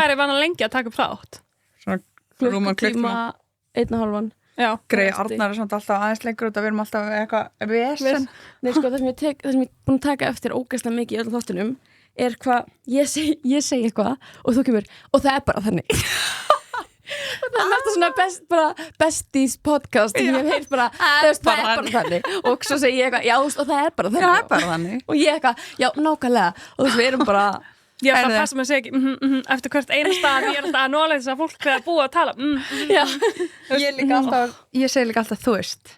Hvað er vana lengi að taka upp þátt? Svona rúman klukktíma 1,5 Já. Greið Arnar samt alltaf aðeins lengur út að við erum alltaf eitthvað vesen. Nei, sko, það sem ég er búin að taka eftir ógeðslega mikið í öllum þáttunum er hvað ég segi eitthvað og þú kemur og það er bara þannig og það er mest svona besties podcast sem ég hef heyrt bara það er bara þannig og svo segi ég eitthvað, já, og það er bara þannig, Já, það er bara þannig. og ég eitthvað, já, nákvæmlega og þú veist, við erum bara Ég er það að passa mig að segja ekki eftir hvert einu stað ég er alltaf að nóla þess að fólk er að búa að tala já, Ég segi líka alltaf þú veist.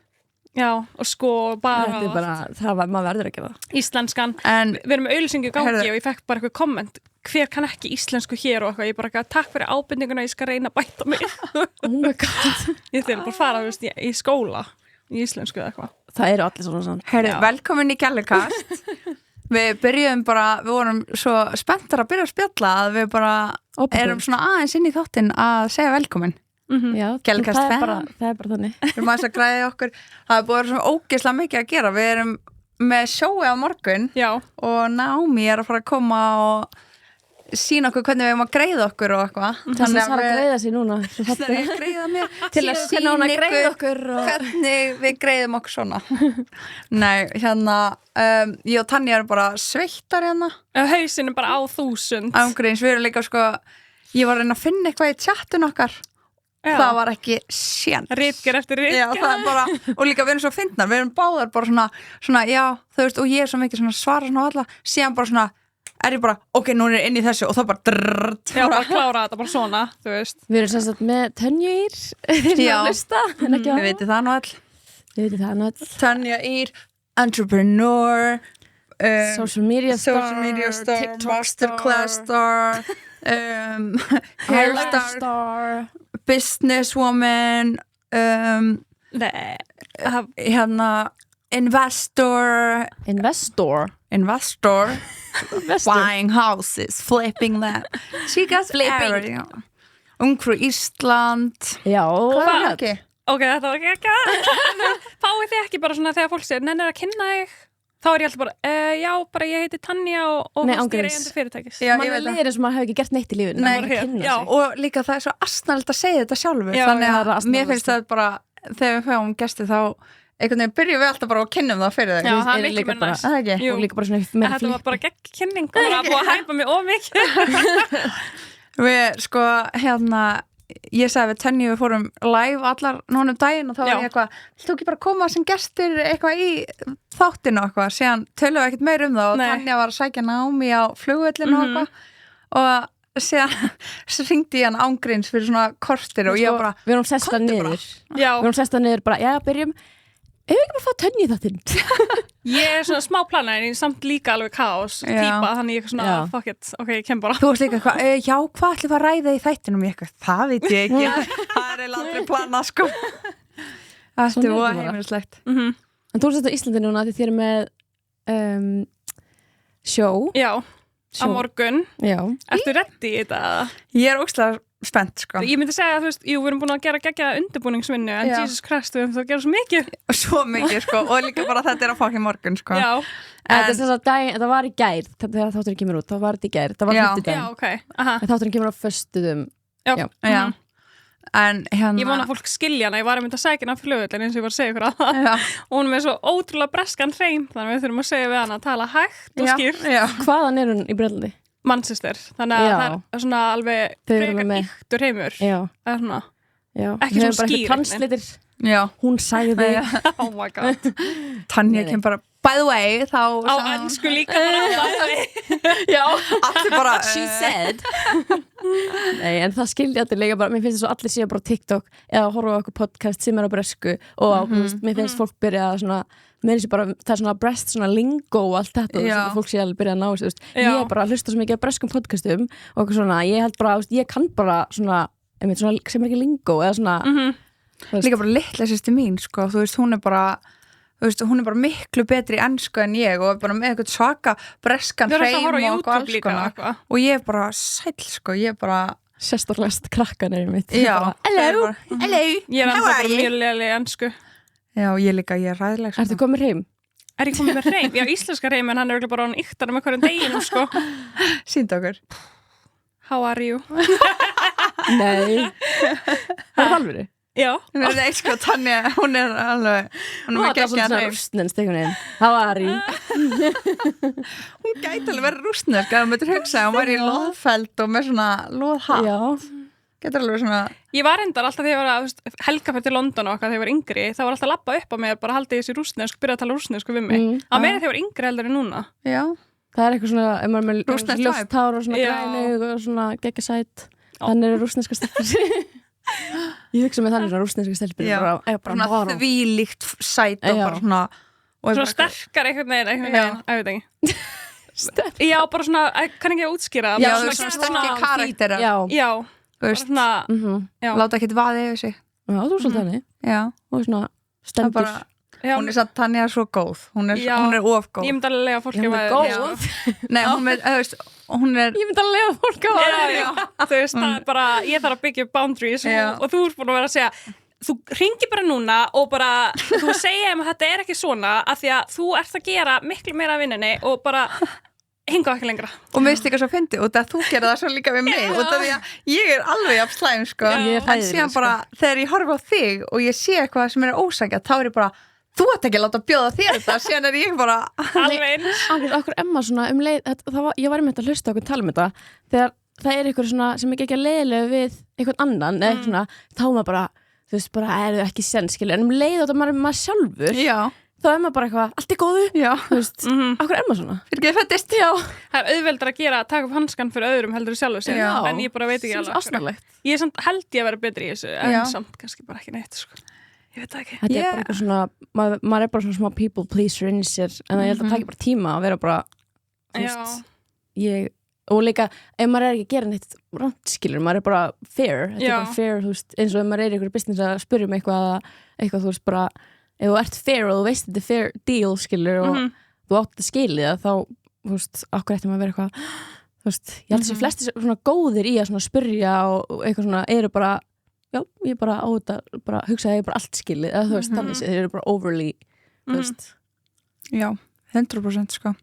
Já, og sko bara, þetta er bara, það var, maður verður að gera það íslenskan En Við erum með auðlýsingu í gangi Heyrðu. og ég fekk bara eitthvað komment hver kann ekki íslensku hér og eitthvað ég bara eitthvað, takk fyrir ábendinguna, ég skal reyna að bæta mig oh my god, Ég þurfi bara að fara þú veist, í skóla í íslensku eða eitthvað það eru allir svona Heyrðu, Já. velkomin í Gællukast. Við byrjuðum bara, við vorum svo spenntar að byrja að spjalla að við bara erum svona aðeins inn í þáttinn að segja velkomin. já, Gællukast það er fan. bara þannig Við erum aðeins að græði okkur. Það er búið svona ógeðslega mikið að gera. Við erum með sjói á morgun Já, og Naomi er að fara að koma og sína okkur hvernig við erum að greiða okkur og eitthvað. það sem Sara greiða sér núna svo Það er að greiða mér til að sína hún að greiða okkur og... hvernig við greiðum okkur svona. Nei, hérna ég og Tanja erum bara sveittar hérna hausinu bara á 1000 ángríns, við erum líka sko ég var að reyna að finna eitthvað í chattun okkar Já. það var ekki séns Ritger eftir Já, ritger það er bara, og líka við erum svo fyndnar við erum báðar bara svona já, þú veist, og ég er svo mikið svona svara svona á alla síðan bara svona, er ég bara ok, nú er ég inn í þessu og þá bara drrrt Já, bara klára þetta bara svona, þú veist Við erum semst með Tönju Ír Já. að hlusta, en ekki Við veitum það nú all Við veitum það nú öll. Tanja Ír, entrepreneur Social media star TikTok masterclass star hair star businesswoman Nei, hérna investor Investor buying houses, flipping them she gets Flipping. Ungfrú Ísland Já, hvað er ekki? ok, þetta var ekki Fáið þið ekki bara svona þegar fólk segir nennir að kynna þig þá er ég alltaf bara, já, bara ég heiti Tanja og Nei, ég er ángríns. eigandi fyrirtækis Já, mann ég er veit það. liðir eins og maður hefur ekki gert neitt í lífinu Nei, maður er að kynna já, sig. Og líka það er svo astnalegt að segja þetta sjálfur Já, þannig það er að asnalegt. mér finnst það bara þegar við fáum gesti þá einhvern veginn byrjum við alltaf bara að kynnum það fyrir Já, þig það er erum miklu líka mér bara- næst Það ekki? Jú. og líka bara svona En meira þetta var flip bara gegn kynning og það var búið að hæpa mig of mikið Við sko hérna ég sagði við Tönju við fórum live allar núna daginn og þá var Já. ég eitthvað vilt þú ekki bara koma sem gestir eitthvað í þáttinu og eitthvað síðan tölum við ekkert meir um það og Nei. Tanja var að sækja Naomi á flugvöllinu og eitthvað og síðan hringdi ég hann ángríns fyrir svona kortir og ég bara við erum sesta Komdu niður bara. Já, við erum sesta niður bara, já, byrjum ef við ekki bara fá Tönju í þáttinn ég er svona smá plana en ég er samt líka alveg kaos Já. típa, þannig ég er svona, Já. fuck it, ok, ég kem bara Þú varst líka eitthvað, já, hvað ætlum við að ræða í þættinum? Ég eitthvað, það veit ég ekki. Það er eiginlega aldrei plana, sko. Það Svona er er voða þetta bara. heimilislegt. en þú ert þetta á Íslandi núna því þið erum með sjó Já, á morgun já, Ertu reddi í þetta? Ég er ógeðslega spennt, sko. Ég myndi segja að þú veist, jú, við erum búin að gera geggja undirbúningsvinnu en Já. Jesus Christ, við höfum það að gera svo mikið Svo mikið, sko. Og líka bara þetta er að fokkin morgun, sko. Já, þetta er þess að daginn, þetta var í gær þegar þátturinn kemur út, þá var þetta í gær það var Já. já, hluttudaginn, ok Aha. en þátturinn kemur á föstuðum Já, Já. Já. Mhm. En hérna... Ég vona að fólk skilja hana, ég var að mynda að segja hana flugvöldin eins og ég var að segja ykkur að það Já. og hún er með svo ótrúlega breskan hreim þannig að við þurfum að segja við hana að tala hægt og Já. skýrt Já. hvaðan er hún í Bretlandi? Manchester, þannig að Já. það er svona alveg Þau eru frekar með- yktur heimur já, eða svona, já Ekki Við svona höfum bara skýr, eitthvað translator Já. hún sagði oh my god Tanja Nei, nei. kem bara, by the way, þá... á sagði hún- ennsku líka bara já, Allir bara... she said nei, en það skilja allir líka bara, mér finnst þess að allir séu bara á TikTok eða horfa á eitthvað podcast sem er á bresku og þú veist, mér finnst fólk byrja að svona mér finnst bara, það er svona breast, svona lingo og allt þetta, þú veist, Já. og fólk sé alveg byrja að ná þessu, þú veist, Já. ég er bara að hlusta svo mikið á breskum podcastum og eitthvað svona, ég held bara, þú veist, ég kann bara svona, einmitt svona sem er ekki lingo eða svona, þú veist, Líka bara litla sýsti mín, sko. Þú veist, hún er bara... Þú veist, hún er bara miklu betri í ensku en ég og er bara með eitthvað svaka breskan Við erum hreim alltaf að horfa á og YouTube alls líka konar. eitthvað. Og ég er bara sæll, sko. Ég er bara... sérstaklega krakkanir mitt. Já. Hello, hello. Ég er How ennþá are bara you? mjög leiðileg í ennsku Já, ég líka, ég er ræðileg, sko. Ertu komin heim? Er ég komið með hreim? Já, íslenska hreim en hann er örugglega bara hann yktar með hverjum deginum sko Sýndu okkur. how are you? Nei, það er alveg Já, Nei, sko, Tanja, hún er alveg hún er Nú, með það er svona geggjaðan hreim. rústnenst einhvern veginn Það var í Hún gæti alveg verið rústnesk ef hún myndir hugsa hún væri í loðfeld og með svona loðhatt Já, getur alveg svona ég var endar alltaf þegar ég var að helga fyrir til London og okkar þegar ég var yngri, það var alltaf að labba upp á mér, bara haldið þessi rússnesk, byrja að tala rússnesku við mig. Á meira þegar ég var yngri heldur en núna. já, það er eitthvað svona ef maður er með Rússneskt ljóst hár og svona Já. grænu og svona geggjasæt Þannig eru rússneska stelpur Ég hugsa með þannig svona rússneska stelpur Já. bara svona þvílíkt sæt og Já. bara svona og Svona bara- sterkar einhvern veginn, Já. ég veit ekki. Já, bara svona, kann ekki að útskýra. já, bara þú veist, svona sterkir svona karakterar Já, Já, þú bara veist, svona, já. láta ekkert vaði yfir sig já, þú er svolítið þannig já, og svona það stendur bara Já, hún er satt Tanja svo góð hún Já. er of góð ég myndi alveg lega fólki Hún er að góð. nei, hún er, þú veist, hún er Ég myndi að lega fólk á Já, þú veist, það er bara, ég þarf að byggja upp boundaries Já. og þú ert búin að vera að segja þú ringir bara núna og bara þú segja að þetta er ekki svona af því að þú ert að gera miklu meira af vinninni og bara hinga ekki lengra. og mér finnst líka svo fyndi út að þú gerir það svo líka við mig út af því að ég er alveg jafn slæm sko. Ég er en hræðileg, síðan sko. bara þegar ég horfa á þig og ég sé eitthvað sem er ósækjað þá er ég bara, þú ert ekki að láta bjóða þér þetta síðan er ég bara Alveg eins. Okkur Emma svona leið ég var einmitt að hlusta okkur tala um þetta þegar það er eitthvað svona sem ekki að leiðilega við einhvern annan eða svona, þá er maður bara, þú veist, bara er þau ekki senskili en leið þetta maður sjálfur já, þá er maður bara eitthvað, allt er góðu já, þú veist, okkur Emma svona fyrir ekki að fættist Já, Það er auðveldar að gera að taka upp hanskan fyrir öðrum heldur en sjálfur sér, Já. en ég bara veit ekki alveg. af hverju. Ásnalegt Ég er samt held ég að vera betri í þessu, en Já. samt kannski bara ekki neitt, sko. Ég veit það ekki. Þetta Yeah. er bara eitthvað svona, maður er bara svona smá people pleaser inn í sér en ég held að það taki bara tíma að vera bara þú Já. veist, og líka ef maður er ekki að gera neitt rátt skilur, maður er bara fair þetta Já. er bara fair, þú veist, eins og ef maður er í einhverju business að spyrja um eitthvað þú veist bara, ef þú ert fair og þú veist þetta er fair deal skilur og þú átt að skilja það þá, þú veist, okkur eftir maður að vera eitthvað þú veist, ég held að þessi flesti svona góðir í að svona spyrja og eitthvað svona eru bara, já, ég bara á þetta bara hugsa að ég er bara allt skilið eða þú veist, þannig séð, þeir eru bara overly þú veist, já, 100% sko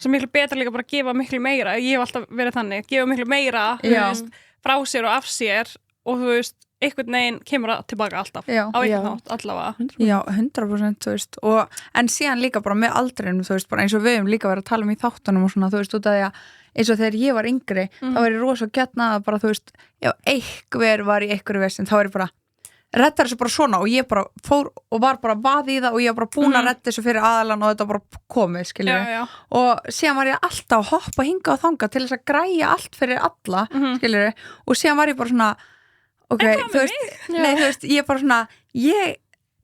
Svo miklu betra líka bara að gefa miklu meira. Ég hef alltaf verið þannig, gefa miklu meira, þú Já. veist, frá sér og af sér og þú veist, einhvern veginn kemur það tilbaka alltaf. já, Á einhvern Já. nátt, allavega. já, 100% þú veist en síðan líka bara með aldrinum þú veist, bara eins og við höfum líka verið að tala um í þáttunum og svona, þú veist, út af því að eins og þegar ég var yngri, þá var ég rosa gætna að bara, þú veist, ef einhver var í einhverju vestin, þá var ég bara rettar þessu bara svona og ég bara fór og var bara vaði í það og ég var bara búin að retta þessu fyrir aðalan og þetta bara komið, skiljum Já, já. og síðan var ég alltaf að hoppa hinga og þanga til þess að græja allt fyrir alla skiljum og síðan var ég bara svona ok, þú veist, nei, þú veist, ég bara svona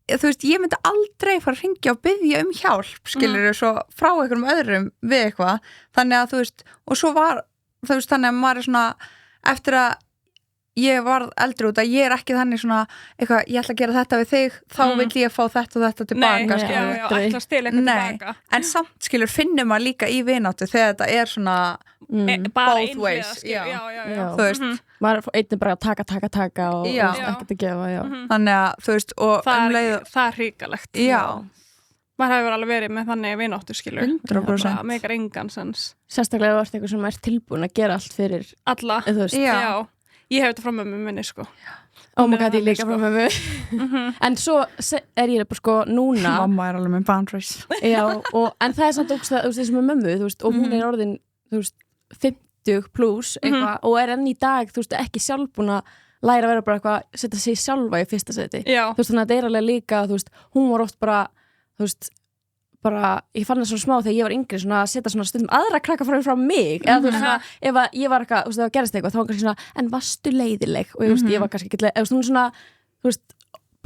þú veist, ég myndi aldrei fara að ringja og biðja um hjálp skiljum svo frá einhverjum öðrum við eitthvað, þannig að þú veist og svo var, þú veist, þannig að maður er svona eftir að ég var eldri út að ég er ekki þannig svona eitthvað, ég ætla að gera þetta við þig þá vil ég fá þetta og þetta Nei, tilbaka já, skilurðu. já, ætla að stila eitthvað Nei, tilbaka. en samt skilur finnum maður líka í vináttu þegar þetta er svona Bara both einhliða, ways, skilur, já. já, já. Já. þú veist, maður er einnig bara að taka og Já. þú veist, ekkert að gefa, já þannig að þú veist og Það leið er, það er hríkalegt. já, Maður hefur alveg verið með þannig vináttu, skilur. 100%. Það meikar engan sens. sérstaklega ef þú ert eitthvað sem er tilbúin að gera allt fyrir Alla. þú veist, Já. Já. Ég hef þetta frá mömmu minni, sko. oh my god, ég líka Sko. frá mömmu en svo er ég bara sko núna mamma er alveg með boundaries já, en það er samt ógst að þessum með mömmu, þú veist, og hún er orðin þú veist, 50 plus eitthvað, og er enn í dag, þú veist, ekki sjálf búin að læra að vera bara eitthvað, setja sig sjálfa í fyrsta seti, Já. þú veist, þannig að þetta er alveg líka þú veist, hún var oft bara þú veist, bara, ég fann það svona smá þegar ég var yngri svona að setja svona stundum aðra krakka frá mig, eða þú veist svona ef að ég var eitthvað, þú veist, það gerist eitthvað, þá var kannski svona en varstu leiðileg, og ég veist, ég var kannski ekki eða þú veist, svona, þú veist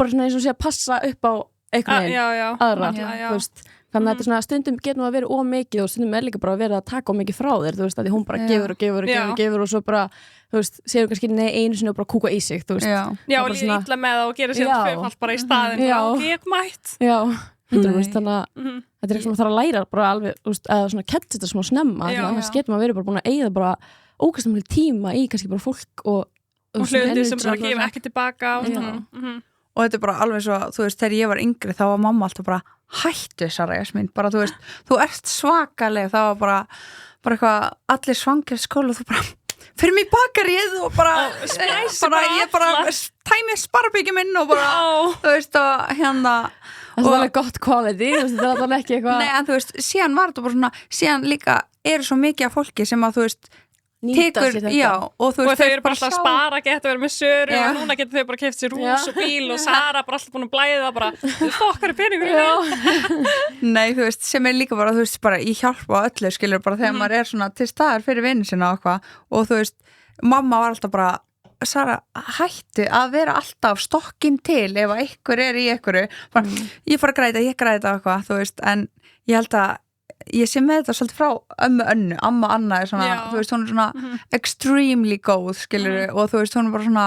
bara svona eins og sé að passa upp á einhvern veginn Já, já. aðra, Já, já. þú veist þannig að þetta er svona, stundum getur maður að vera ómikið og stundum er líka bara að vera að taka ómikið frá þér þú veist, að því hún bara gefur og gefur og Já. gefur og gefur og svo bara, þú veist, séu kannski nei einu sinni og bara kúka í sig, þú veist já, Já, Það er og bara líður svona- illa með það og gera sér Já. tvöfalt bara í staðin. Já. Já. Ég mætt. Já, Nei. þannig að þetta er eitthvað sem maður þarf að læra bara alveg, þú veist, eða svona kett þetta smá snemma, því Já. að annars getur maður verið bara búin að eyða bara ógæstamlega tíma í kannski bara fólk og Og hluti sem energy bara og gefa ekki tilbaka. Og Já. svona. og þetta er bara alveg svo, þú veist, þegar ég var yngri þá var mamma alltaf bara, hættu Sara Jasmín bara, þú veist, þú ert svakaleg það var bara eitthvað, allir svangir skóla og þú bara, fyrir mig í bakarið og bara, ég bara tæmi sparbyggi minn og bara, þú veist, og hérna það er alveg gott quality, það er alveg ekki eitthvað nei, en þú veist, síðan var þetta bara svona síðan líka svo mikið af fólki sem að þú veist nýta sér þetta já, og þú veist, þau eru bara alltaf að spara, geta verið með söru Já. og núna geta þau bara keypt sér hús og bíl og Sara bara alltaf búin að blæða bara, fokkar peningur nei, þú veist, sem líka bara, þú veist, bara í hjálpa á öllu, skilur, bara þegar maður svona til staðar fyrir vinnu sinna og eitthvað og þú veist, mamma var alltaf bara Sara, hættu að vera alltaf stokkin til ef að ykkur í ykkur bara, ég fór að græta, ég græta eitthvað, þú veist, en ég held að ég sé með þetta svolítið frá ömmu Önnu, amma Anna er svona, þú veist, hún er svona extremely góð, skilur og þú veist, hún er bara svona,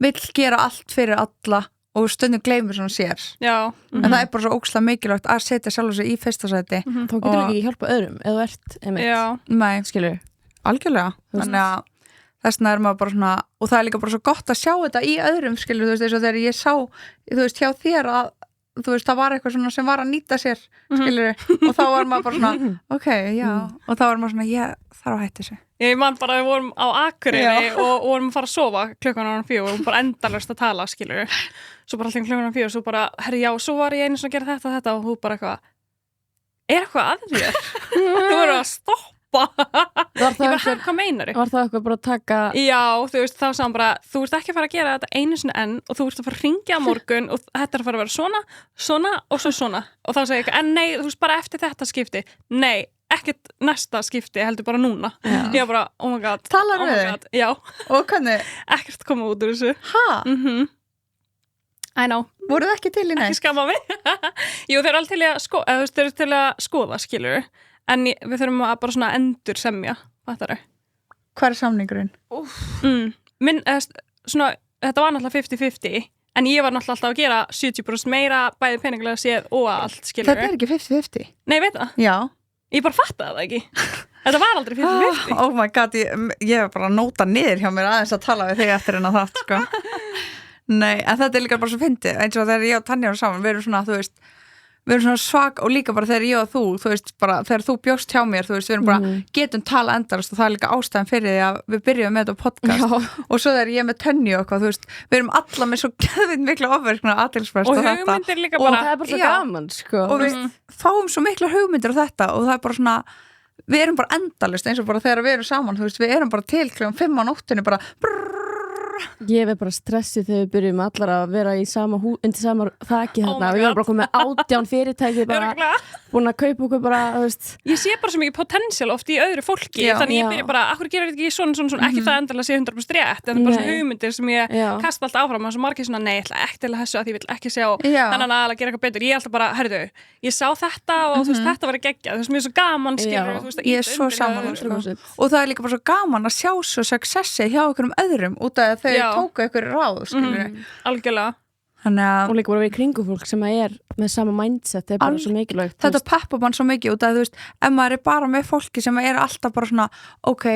vill gera allt fyrir alla og stundum gleymir svona sér en það er bara svo ókslega mikilvægt að setja sjálf sig í fyrsta sæti þá getur ekki hjálpa öðrum eða þú ert einmitt, nei, skilur algjörlega, þannig að þessna er maður bara svona, og það er líka bara svo gott að sjá þetta í öðrum, skilur, þú veist, eins og þegar ég sá, þú veist, hjá þér að þú veist, það var eitthvað svona sem var að nýta sér skilur, og þá var maður bara svona ok, já, og þá var maður svona ég þarf að hætta þessu. Ég man bara að við vorum á Akureyri og vorum að fara að sofa klukkan 4 og vorum bara endalaust að tala, skilur svo bara alltaf klukkan 4 og svo bara, herri, já, svo var ég einu sem að gera þetta og hún bara eitthvað að þér? Þú voru að stoppa ég bara, hvað meinar var það eitthvað bara að taka já, þú veist, þá sagði hann bara þú ert ekki að fara að gera þetta einu sinni enn og þú ert að fara að ringja á morgun og þetta er að fara að vera svona og svo svona og þá sagði ég, en nei, þú veist, bara eftir þetta skipti nei, ekkert næsta skipti heldur bara núna ég var bara, oh my god, talar oh við my god, já og hvernig, ekkert koma út úr þessu ha? I know, voruð ekki til í ekki neitt? skamma mig jú, þeir eru alveg til að skoða þeir eru til að skoða, skilur en við þurfum að bara svona endur semja fattaru Hvar er samningurinn? svona, þetta var náttúrulega 50-50 en ég var náttúrulega alltaf að gera 70% meira bæði peningulega séð og allt, skilur Þetta er ekki 50-50? Nei, ég veit það, Já. ég bara fattaði það ekki þetta var aldrei 50-50 Oh my god, ég er bara að nóta niður hjá mér aðeins að tala við þig eftir hennar þátt, sko. Nei, en þetta er líka bara svo fyndið, eins og þegar ég og Tanja erum saman, við erum svona, þú veist, við erum svona svag og líka bara þegar ég og þú veist, bara þegar þú bjóst hjá mér, þú veist, við erum bara, getum tala endalast og það er líka ástæðan fyrir því að við byrjum með þetta podcast og svo þegar ég með Tönju og eitthvað, þú veist, við erum alla með svo geðvind miklu ofverkna athyglisbrest og hugmyndir líka bara og það er bara svo gaman, sko og við fáum svo miklu hugmyndir á þetta og það er bara svona við erum bara endalist eins og bara þegar við erum saman, þú veist, við erum bara til klukkan 5 á nóttunni bara ég verð bara stressið þegar við byrjum allar að vera í undir sama þaki þarna við erum bara komið 18 fyrirtæki bara búin að kaupa okkur bara, þú veist ég sé bara svo mikið potential oft í öðru fólki þannig ég byrja bara, akkur gerir þetta ekki svona ekki það endilega sé 100% rétt en það er bara svona hugmyndir sem ég kasta alltaf áfram og svo margir svona, nei, ég ætla ekki til þessu að ég vil ekki sjá þennan að gera eitthvað betur, ég ætla bara, herðu ég sá þetta og þú veist, þetta var geggjað þú veist, mér er svo gaman, skilur þú veist, ég er svo saman, og það er líka bara svo gaman að sjá svo successi hjá einhverjum öðrum út af að þau tóku einhverju ráð, skilur algjörlega og líka bara við kringu fólk sem er með sama mindset, það er bara svo mikilvægt þetta peppar mann svo mikið út af þú veist ef maður er bara með fólki sem er alltaf bara svona ok,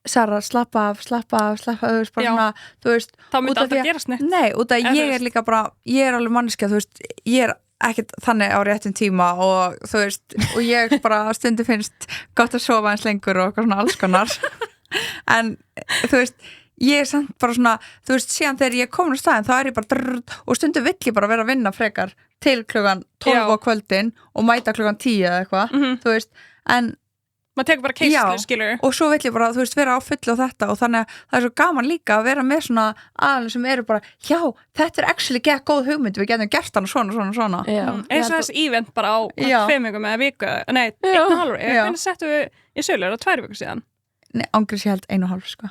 Sara, slappa af þú veist, bara svona þú veist, þá myndi alltaf gerast neitt nei, út af ég er líka bara, ég er alveg manneskja þú veist, ég er ekkert þannig á réttum tíma og þú veist og ég bara stundu finnst gott að sofa eins lengur og eitthvað svona alls konar en þú veist ég er samt bara svona, þú veist, síðan þegar ég er komin á staðin þá er ég bara og stundu vill ég bara vera að vinna frekar til klukkan 12 á kvöldin og mæta klukkan 10 eða eitthvað, þú veist, en maður tekur bara keislu, skilur og svo vill ég bara, þú veist, vera á fullu á þetta og þannig að það er svo gaman líka að vera með svona aðeins sem eru bara, já, þetta er actually gett góð hugmynd, við getum gert hann svona eins og þessi event bara á 5 vikum eða viku, nei, 1,5 hvernig settum við í sölur á 2 viku síðan nei, ángriðs ég held 1,5 sko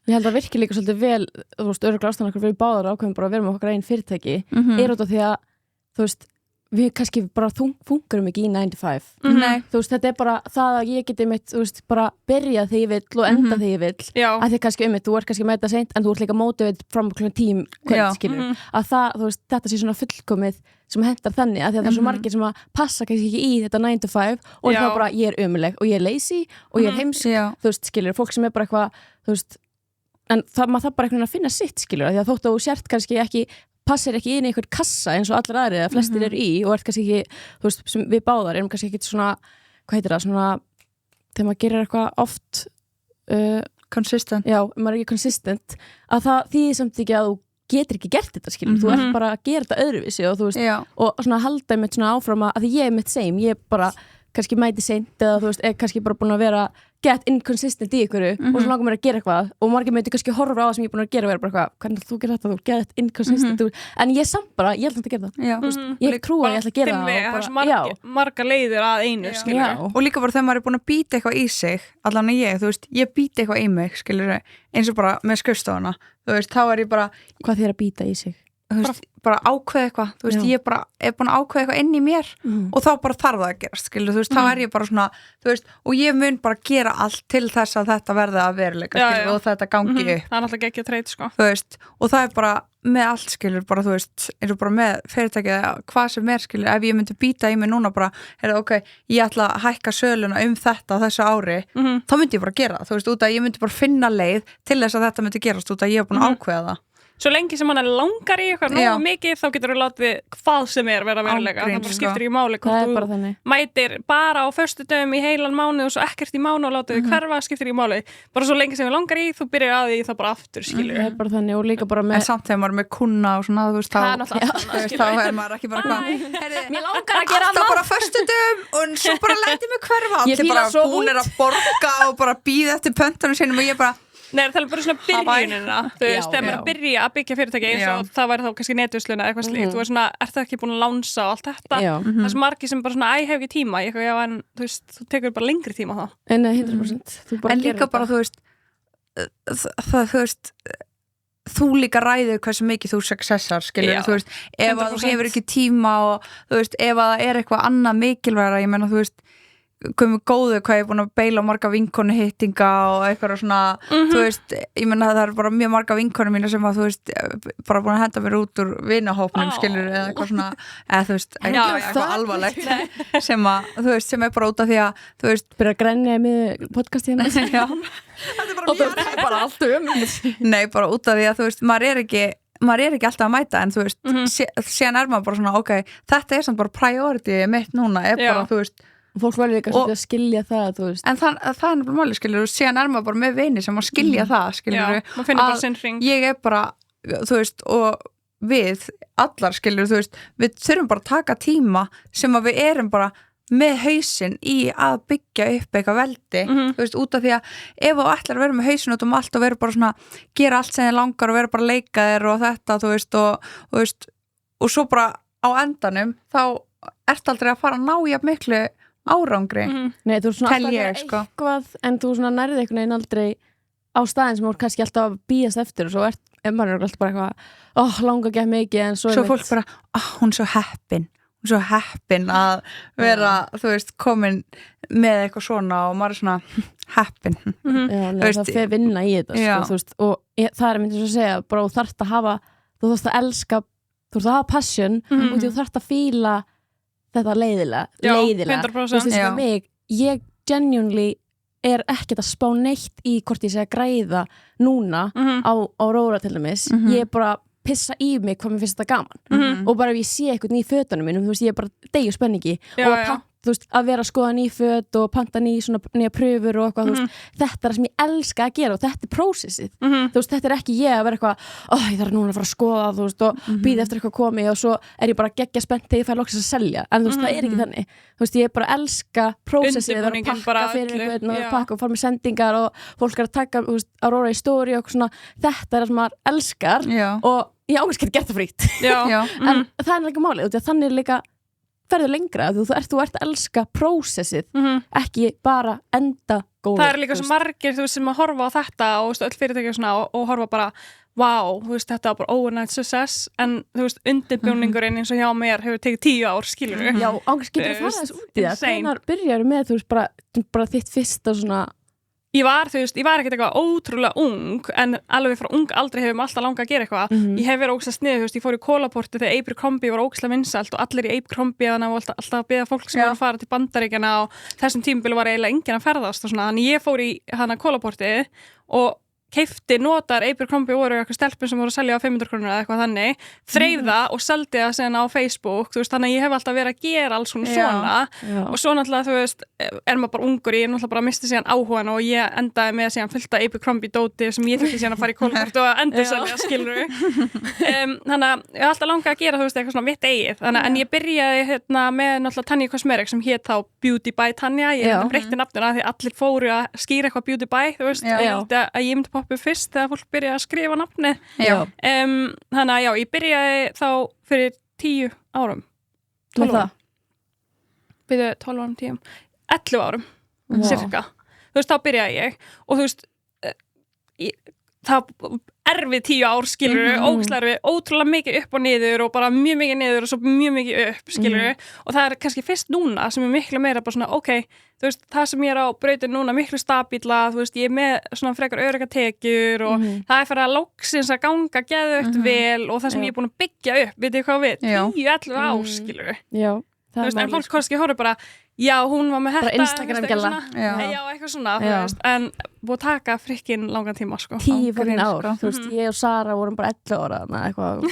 ég held að virki líka svolítið vel, þú veist, öruglega ástæðan okkur við báðar ákveðum bara að vera með okkar einn fyrirtæki er út af því að, þú veist við kannski bara fungurum ekki í 9-5 Nei. þú veist, þetta er bara það að ég geti mitt, þú veist, bara byrja þegar ég vill og enda þegar ég vill að því kannski þú ert kannski með þetta seint en þú ert líka mótivit fram klukkan 10 kvöld, skilur að það, þú veist, þetta sé svona fullkomið sem hentar þannig að því að það er svo margir sem að passa kannski ekki í þetta 9-5 og þá bara ég er ömuleg og ég er lazy og ég er heimsk, þú veist, skilur, fólk sem er bara eitthvað, þú veist, en maður þarf bara einhvern veginn að finna sitt, skilur, að því að þótt að þú sért kannski ekki passir ekki inn í einhvern kassa eins og allir aðri eða flestir eru í og ert kannski ekki, þú veist, sem við báðar erum kannski ekki svona, hvað heitir það, svona þegar maður gerir eitthvað oft consistent maður ekki consistent að það þýðir samt ekki að þú getur ekki gert þetta skilur, þú ert bara að gera þetta öðruvísi og þú veist, og svona halda mitt svona áfram að því ég mitt same, ég bara kannski mæti seint eða þú veist, kannski bara búin að vera get inconsistent í ykkur og svo langar mér að gera eitthvað og margir myndi kannski horfa á það sem ég er búin að gera og vera bara eitthvað, hvernig þú gerir þetta, þú get inconsistent en ég samt bara, ég ætla að gera það ég trú að ég ætla að gera það marga leiðir að einu skilur og líka bara þegar maður er búin að býta eitthvað í sig allan ég, þú veist, ég býti eitthvað í mig skilur, eins og bara með skrifstofuna þú veist, þá er ég bara hvað þér að býta í sig? Bara ákveða eitthvað, þú veist, ég bara er búin að ákveða eitthvað inn í mér og þá bara þarf það að gerast, skilur, þú veist, þá er ég bara svona þú veist, og ég mun bara gera allt til þess að þetta verði að veruleika, skilur og þetta gangi upp. Það er náttúrulega ekki að treyta, sko. Þú veist, og það er bara með allt, skilur, bara þú veist, eins og bara með fyrirtækið, hvað sem er, skilur, ef ég myndi býta í mig núna bara, ok, ég ætla að hækka söluna þetta á þessu ári, þá myndi ég bara gera það, þú veist, út að ég myndi bara finna leið til þess að þetta myndi gerast, út að ég er búin að ákveða það. Svo lengi sem hann langar í eitthvað nógu mikið þá getur þú látið hvað sem er vera veruleika það bara skiptir ekki máli hvort þú mætir bara á föstudögum í heilan mánuð og svo ekkert í mánuð og látið þig hverfa skiptir ekki máli, bara svo lengi sem þið langar í þú byrjar að því þá bara aftur skilur það er bara þannig og líka bara með en samt þegar maður er með kuna og svona þú veist þá er maður ekki bara mér langar að gera alltaf bara föstudögum og svo bara lætið mig hverfa allir bara búnir að borga og bara bíða eftir pöntunum sínum og ég bara Nei, það er bara svona byrjunina, þú veist, þegar maður byrja að byggja fyrirtæki eins og það væri þá kannski netvisluna eitthvað slíkt, þú veist svona, ert það ekki búin að lánsa og allt þetta, það er svo margir sem bara svona, æ, hef ekki tíma, ég já, en þú veist, þú tekur bara lengri tíma þá. Nei, 100%. En líka bara, þú veist, þú veist, þú líka ræður hversu mikið þú successar, skilur, þú veist, ef að þú hefur ekki tíma og, þú veist, ef að það er eitthvað annað mikilvægra, ég meina, þú veist, komið góðu hvað ég er búin að beila marga vinkonu hittinga og eitthvað svona þú veist, ég menna það er bara mjög marga vinkonu mína sem að þú veist bara búin að henda mér út úr vinahópnum skilur eða eitthvað svona, eða þú veist eitthvað alvarlegt sem að þú veist, sem er bara út af því að þú veist, byrja að grenja með podcastina já, þetta er bara allt nei, bara út af því að þú veist, maður er ekki alltaf að mæta en þú veist, síðan er maður bara svona ok, þetta er samt bara priority mitt núna, er bara þú veist og fólk verður líka að skilja það þú veist. En það er náttúrulega máli skilur og síðan er maður bara með vini sem að skilja það skilur maður finnir bara sinn hring ég er bara, þú veist og við, allar skilur þú veist við þurfum bara að taka tíma sem að við erum bara með hausinn í að byggja upp eitthvað veldi þú veist, út af því að ef þú ætlar að vera með hausinn út allt og vera bara svona gera allt sem þið langar og vera bara að leika þér og þetta þú veist og svo bara á endanum þá ert aldrei að fara að ná jafn miklu árangri Nei, þú er svona alltaf að gera eitthvað en þú svona nærði einhvern veginn aldrei á staðin sem þú kannski alltaf að bíast eftir og svo er maður alltaf bara eitthvað langa ekki mikið en svo fólk bara, hún er svo heppin að vera þú veist, komin með eitthvað svona og maður er svona heppin það fer vinna í þetta sko, þú veist, og það er myndið að segja bara þú þarft að hafa, þú þarft að elska þú þarft að hafa passion og þú þarft að fíla þetta leiðilega 100% mig, ég genuinely er ekkert að spá neitt í hvort ég sé að græða núna á Róra til dæmis ég er bara pissa í mig hvað mér finnst þetta gaman og bara ef ég sé eitthvað í fötunum mínum, þú veist, ég er bara deyju spenningi og þú veist, að vera að skoða ný föt og panta nýja pröfur og eitthvað, þú veist, þetta er það sem ég elska að gera og þetta er prósessið, þú veist, þetta er ekki ég að vera eitthvað, ég þarf núna að fara að skoða þú veist, og býða eftir eitthvað komi og svo er ég bara geggja spennt þegar ég fær loksins að selja en þú veist, það er ekki þannig, þú veist, ég er bara að elska prósessið, vera að pakka fyrir eitthvað og pakka og fara með sendingar og fólk er að taka, þú veist, Aurora í story og svona, þetta er það sem maður elskar og ég ángast geta gert það frítt en það er líka málið, þannig líka ferður lengra, þú ert að elska prósessið, ekki bara enda góð. Það er líka svo margir þú veist sem að horfa á þetta og öll fyrirtæki og horfa bara, wow, þú veist þetta var bara overnight success en þú veist undirbjóningurinn eins og hjá mér hefur tekið 10 ár, skilur við. Já, ángast getur að fara þess út í það, þegar byrjar með þú veist bara þitt fyrsta svona Ég var ekkert eitthvað ótrúlega ung en alveg frá ung aldrei hefur maður alltaf langað að gera eitthvað ég hef verið ógeðslega sniðug, þú veist, ég fór í Kólaporti þegar Abercrombie var ógeðslega vinsælt og allir í Abercrombie þannig að alltaf að biðja fólk sem var að fara til Bandaríkjanna og þessum tímabili var eiginlega enginn að ferðast og svona, þannig ég fór í hana Kólaporti og keifti notar Abercrombie voru eitthvað stelpur sem voru að selja á 500 krónur eða eitthvað þannig, þreif það og seldi það sen á Facebook, þú veist, þannig að ég hef alltaf verið að gera alls svona og svo náttúrulega, þú veist, maður bara ungur ég náttúrulega bara misti síðan áhugan og ég endaði með síðan fullt af Abercrombie dóti sem ég þurfti síðan að fara í Kolbort og endurselja, skilurðu. Þannig að ég hef alltaf langað að gera, þú veist, eitthvað svona mitt eigið, þannig en ég byrjaði hérna með náttúrulega Tanya Cosmetics sem hét þá Beauty by Tanya, ég breytti nafninu því allir fóru að skýra eitthvað Beauty by, þú veist, að ég myndi poppa fyrst þegar fólk byrjaði að skrifa nafni. Þannig að ég byrjaði þá fyrir 10 árum. 12 árum. Byrjaði 12 árum, 10. 11 árum, cirka. Þú veist, þá byrjaði ég og þú veist, það erfið 10 ár, skilur ógislega ótrúlega mikið upp og niður og bara mjög mikið niður og svo mjög mikið upp, skilur og það kannski fyrst núna sem miklu meira bara svona, ok, þú veist, það sem ég á brautin núna miklu stabíla, þú veist, ég með svona frekar örugga tekjur og það fyrir að loksins að ganga geðugt vel og það sem ég búin að byggja upp, veitir hvað við 10-11 ár, skilur þú veist, en fólk kannski horfður bara já, hún var með þetta Instagram-gæla eitthvað svona, þú veist en búið að taka frikkin langan tíma, sko 10 ár, þú veist, ég og Sara vorum bara 11 ára, eitthvað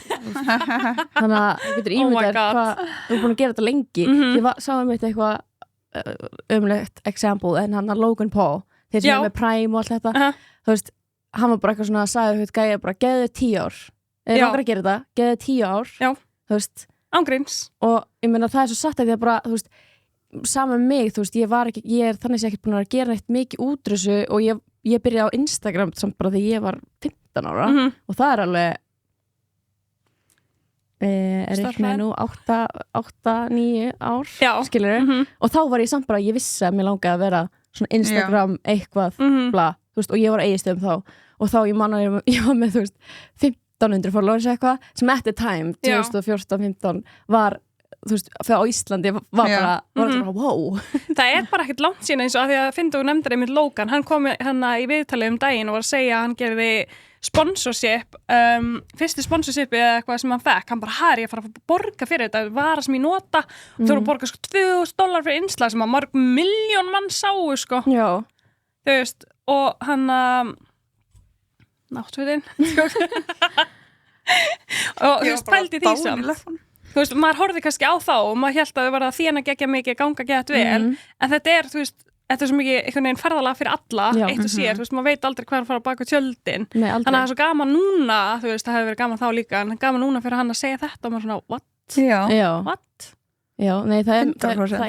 þannig að þú getur ímyndar hvað þú er búin að gera þetta lengi ég sá eitthvað ömulegt example en hann að Logan Paul þeir sem er með Prime og allt þetta þú veist, hann var bara eitthvað svona að sagði þú veist, gæja bara, geðu 10 ár eða langar að gera þetta, geðu 10 ár þú veist, ángríns og ég meina það er svo satt að því að bara, þú veist saman með mig, þú veist, ég er þannig sem ekki búin að gera neitt mikið útrúsu og ég byrjaði á Instagram samt bara þegar ég var 15 ára og það er alveg er ekki með nú 8-9 ár skilur og þá var ég samt bara, ég vissi að mér langaði að vera svona Instagram eitthvað bla, þú veist, og ég var eigistöðum þá og þá ég manna ég var með, þú veist, 1500 followers eitthvað sem at the time 2014-15 var þú veist, fyrir á Íslandi var bara wow. Það er bara ekkert langt síðan eins og að því að Findu nefndir einmitt Logan, hann kom hérna í viðtalið daginn og var að segja að hann gerði sponsorship, fyrsti sponsorship eða eitthvað sem hann fekk, hann bara ég fara að borga fyrir þetta, vara sem ég nota og þú eru að borga sko $2,000 fyrir innslag sem að marg milljón mann sáu sko þú veist, og hann náttúrulega og þú veist, pældi því samt þú veist, maður horfði kannski á þá og maður hélt að þau var að þéna geggja mikið, ganga gett vel en þetta er, þú veist, þetta er svo mikið einhvern veginn ferðalega fyrir alla, eitt og sér þú veist, maður veit aldrei hver að fara baka tjöldin þannig að það er svo gaman núna, þú veist, það hefur verið gaman þá líka en gaman núna fyrir hann að segja þetta og maður svona, what? Já, nei, það